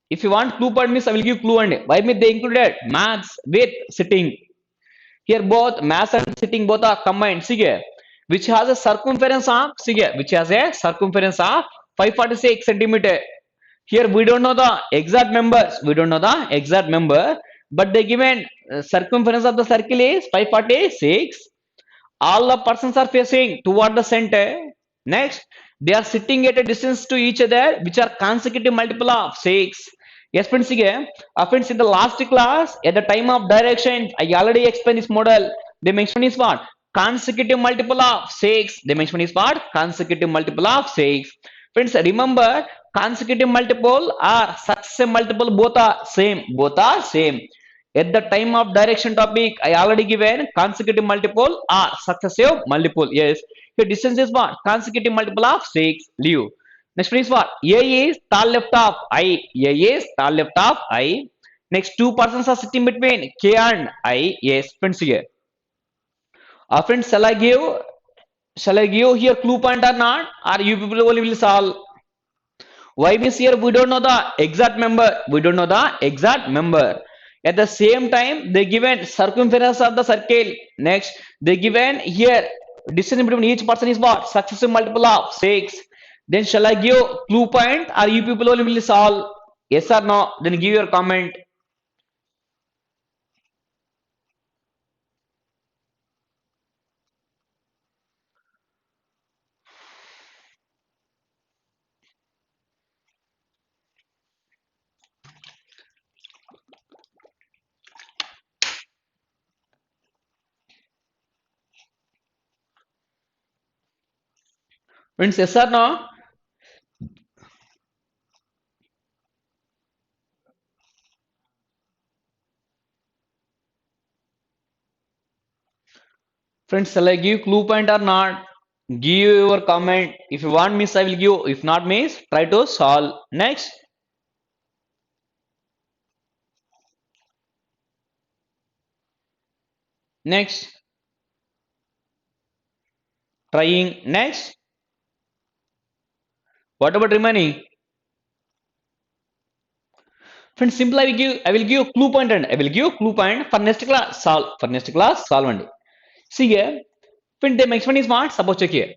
If you want clue point means I will give clue and why mean they included maths with sitting. Here both maths and sitting both are combined. See here, which has a circumference of which has a circumference of 546 centimeter. Here we don't know the exact members. We don't know the exact member. but they given circumference of the circle is 546. All the persons are facing toward the center. Next, they are sitting at a distance to each other which are consecutive multiple of 6. Yes friends, again friends, in the last class at the time of direction I already explained this model. The mention is what? Consecutive multiple of 6. The mention is what? Consecutive multiple of 6. Friends, remember, consecutive multiple or successive multiple both are same. Both are same. At the time of direction topic, I already given consecutive multiple or successive multiple. Yes. Here distance is what? Consecutive multiple of 6. Leave. Next one is what? A is tall left of I. A is tall left of I. Next, two persons are sitting between K and I. Yes, friends here. Friends, shall I give here clue point or not? Or you people only will solve? Why means here we don't know the exact member. We don't know the exact member. At the same time, they given circumference of the circle. Next, they given here distance between each person is what? Successive multiple of 6. Then shall I give clue point or you people only will solve? Yes or no? Then give your comment. Friends, yes or no? Friends, shall I give clue point or not? Give your comment. If you want miss, I will give. If not miss, try to solve. Next. Next. Trying. Next. What about remaining? Friends, simply I will give clue point and I will give clue point for next class solve. For next class solve and see here. Friend, the next one is what? Suppose check here.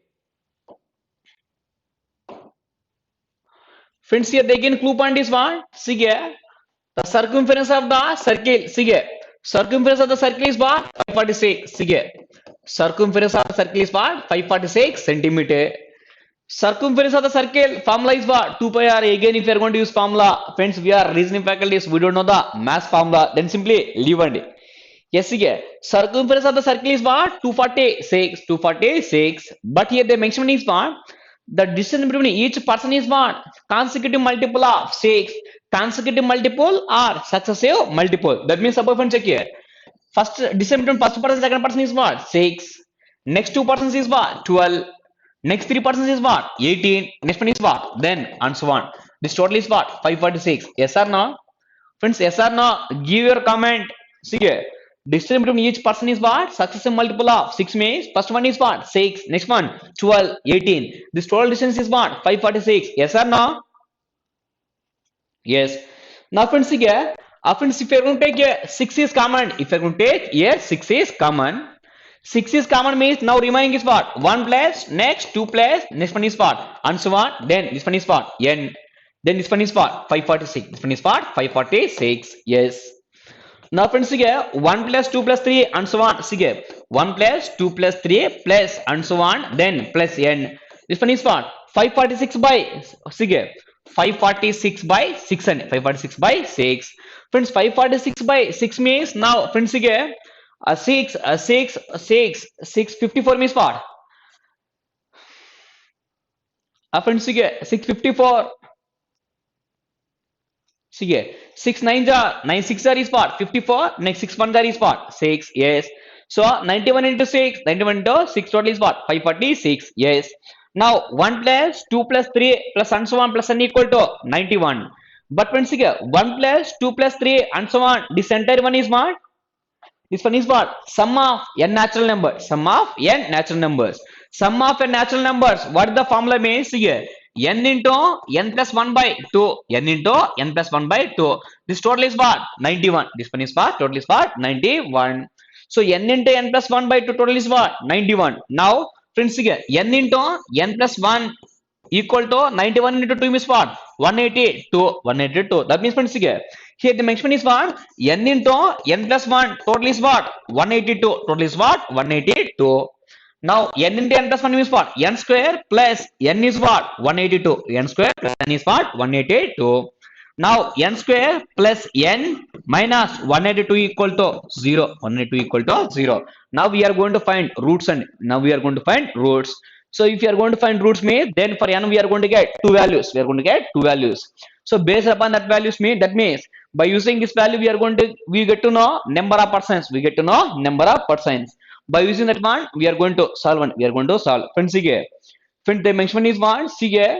Friends, here they again clue point is what? See here. The circumference of the circle. See here. Circumference of the circle is what? 546. See here. Circumference of the circle is what? 546 centimeter. Circumference of the circle formula is what? 2 pi r. Again, if you are going to use formula, friends, we are reasoning faculties, we don't know the mass formula, then simply leave and yes, yeah. Circumference of the circle is what? 246. 246. But here the mention is what? The distance between each person is what? Consecutive multiple of 6. Consecutive multiple or successive multiple. That means above and check here. First distance between first person, second person is what? 6. Next two persons is what? 12. Next three persons is what? 18. Next one is what? Then and so on. This total is what? 546. Yes or no? Friends, yes or no? Give your comment. See here. Distance between each person is what? Successive multiple of 6 means first one is what? 6. Next one 12, 18. This total distance is what? 546. Yes or no? Yes. Now friends, here. Friends, if you are going to take here, 6 is common. If you are going to take here, 6 is common. 6 is common means now remaining is what? 1 plus, next 2 plus, next one is what? And so on. Then this one is what? N. Then this one is what? 546. This one is what? 546. Yes. Now friends, here 1 plus 2 plus 3 and so on. See here 1 plus 2 plus 3 plus and so on. Then plus N. This one is what? 546 by, see here 546 by 6 and 546 by 6. Friends, 546 by 6 means now friends, here 654 means what? Friends, here 654. See here 6 9 jar 9 6 jar is what? 54. Next 6 1 jar is what? 6. Yes. So 91 into 6, 91 into 6 total is what? 546. Yes. Now 1 plus 2 plus 3 plus and so on plus n equal to 91. But friends, here 1 plus 2 plus 3 and so on. This entire one is what? This one is what? Sum of n natural numbers. Sum of n natural numbers. Sum of n natural numbers. What the formula means here? N into n plus 1 by 2. N into n plus 1 by 2. This total is what? 91. This one is what? Total is what? 91. So n into n plus 1 by 2 total is what? 91. Now, friends, here n into n plus 1 equal to 91 into 2 means what? 180 to 182. That means friends here the measurement is what? N into n plus 1 total is what? 182. Total is what? 182. Now n into n plus 1 is what? N square plus n is what? 182. N square plus n is what? 182. Now n square plus n minus 182 equal to 0. 182 equal to 0. Now we are going to find roots and now we are going to find roots. So if you are going to find roots mean, then for n we are going to get two values. We are going to get two values. So based upon that values mean, that means by using this value we get to know number of percents. We get to know number of percents. By using that one we are going to solve one. We are going to solve. Friends here. Friends the measurement is one. See here.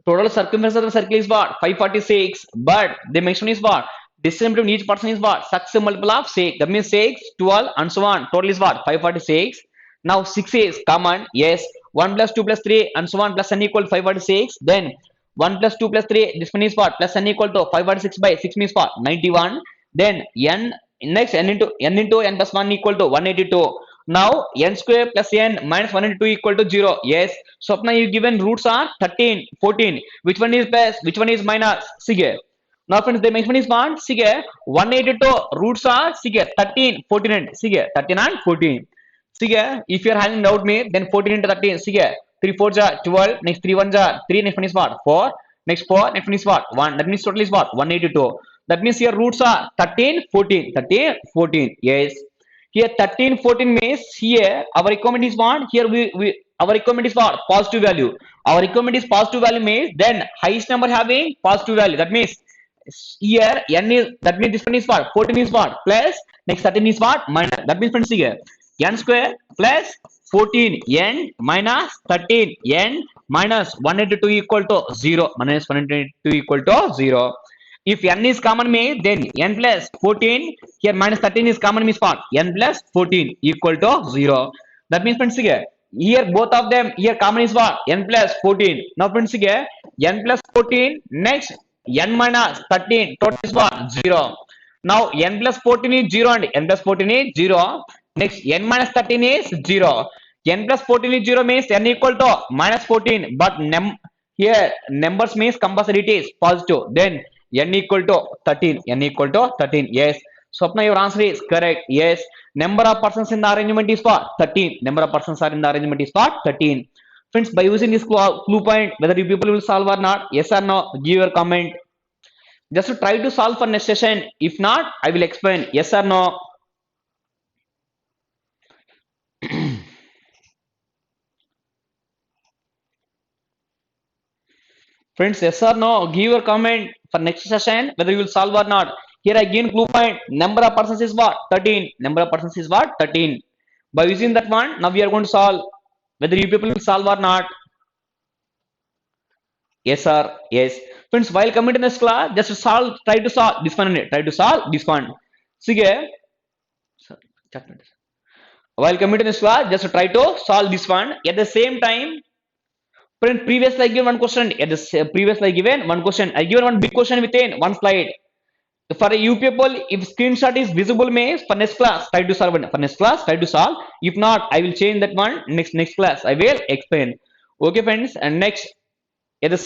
Total circumference of the circle is what? 546. But the measurement is what? Distance between each person is what? Successive multiple of 6. That means 6, 12 and so on. Total is what? 546. Now 6 is common. Yes. 1 plus 2 plus 3 and so on plus n equal 546. Then 1 plus 2 plus 3. This one is what? Plus n equal to 546 by 6 means what? 91. Then n next n into n plus 1 equal to 182. Now n square plus n minus 182 equal to 0. Yes. Swapna, you given roots are 13, 14. Which one is plus? Which one is minus? See here. Now friends, the measurement is one. See here. 182 roots are see here 13, 14 and see here 13 and 14. See here. If you are having doubt me, then 14 into 13. See here. 3 4 are 12. Next 3 1 are 3. Next one is what? 4. Next 4. Next one is what? 1. That means total is what? 182. That means here roots are 13, 14. 13, 14. Yes. Here 13, 14 means here our requirement is what? Here our requirement is what? Positive value. Our requirement is positive value means then highest number having positive value. That means here n is, that means this one is what? 14 is what? Plus next 13 is what? Minus. That means friends here n square plus 14 n minus 13 n minus 182 equal to 0. Minus 182 equal to 0. If n is common means then n plus 14 here minus 13 is common means what? N plus 14 equal to 0. That means friends here both of them here common is what? N plus 14. Now friends here n plus 14 next n minus 13 total is what? 0. Now n plus 14 is 0 and n plus 14 is 0. Next n minus 13 is 0. N plus 14 is 0 means n equal to minus 14 but here numbers means compulsory it is positive. Then n equal to 13. N equal to 13. Yes. Swapna, your answer is correct. Yes. Number of persons in the arrangement is what? 13. Number of persons are in the arrangement is what? 13. Friends, by using this clue point, whether you people will solve or not, yes or no, give your comment. Just to try to solve for next session. If not, I will explain. Yes or no. Friends, yes or no, give your comment for next session whether you will solve or not. Here again clue point, number of persons is what? 13. Number of persons is what? 13. By using that one, now we are going to solve whether you people will solve or not. Yes or yes. Friends, while coming to this class, just solve, try to solve this one. Try to solve this one. See here. While coming to this class, just try to solve this one. At the same time, previously I given one question. At the previously I given one question. I given one big question within one slide. For you people, if screenshot is visible, means for next class try to solve it. For next class try to solve. If not, I will change that one. Next class I will explain. Okay, friends. And next at the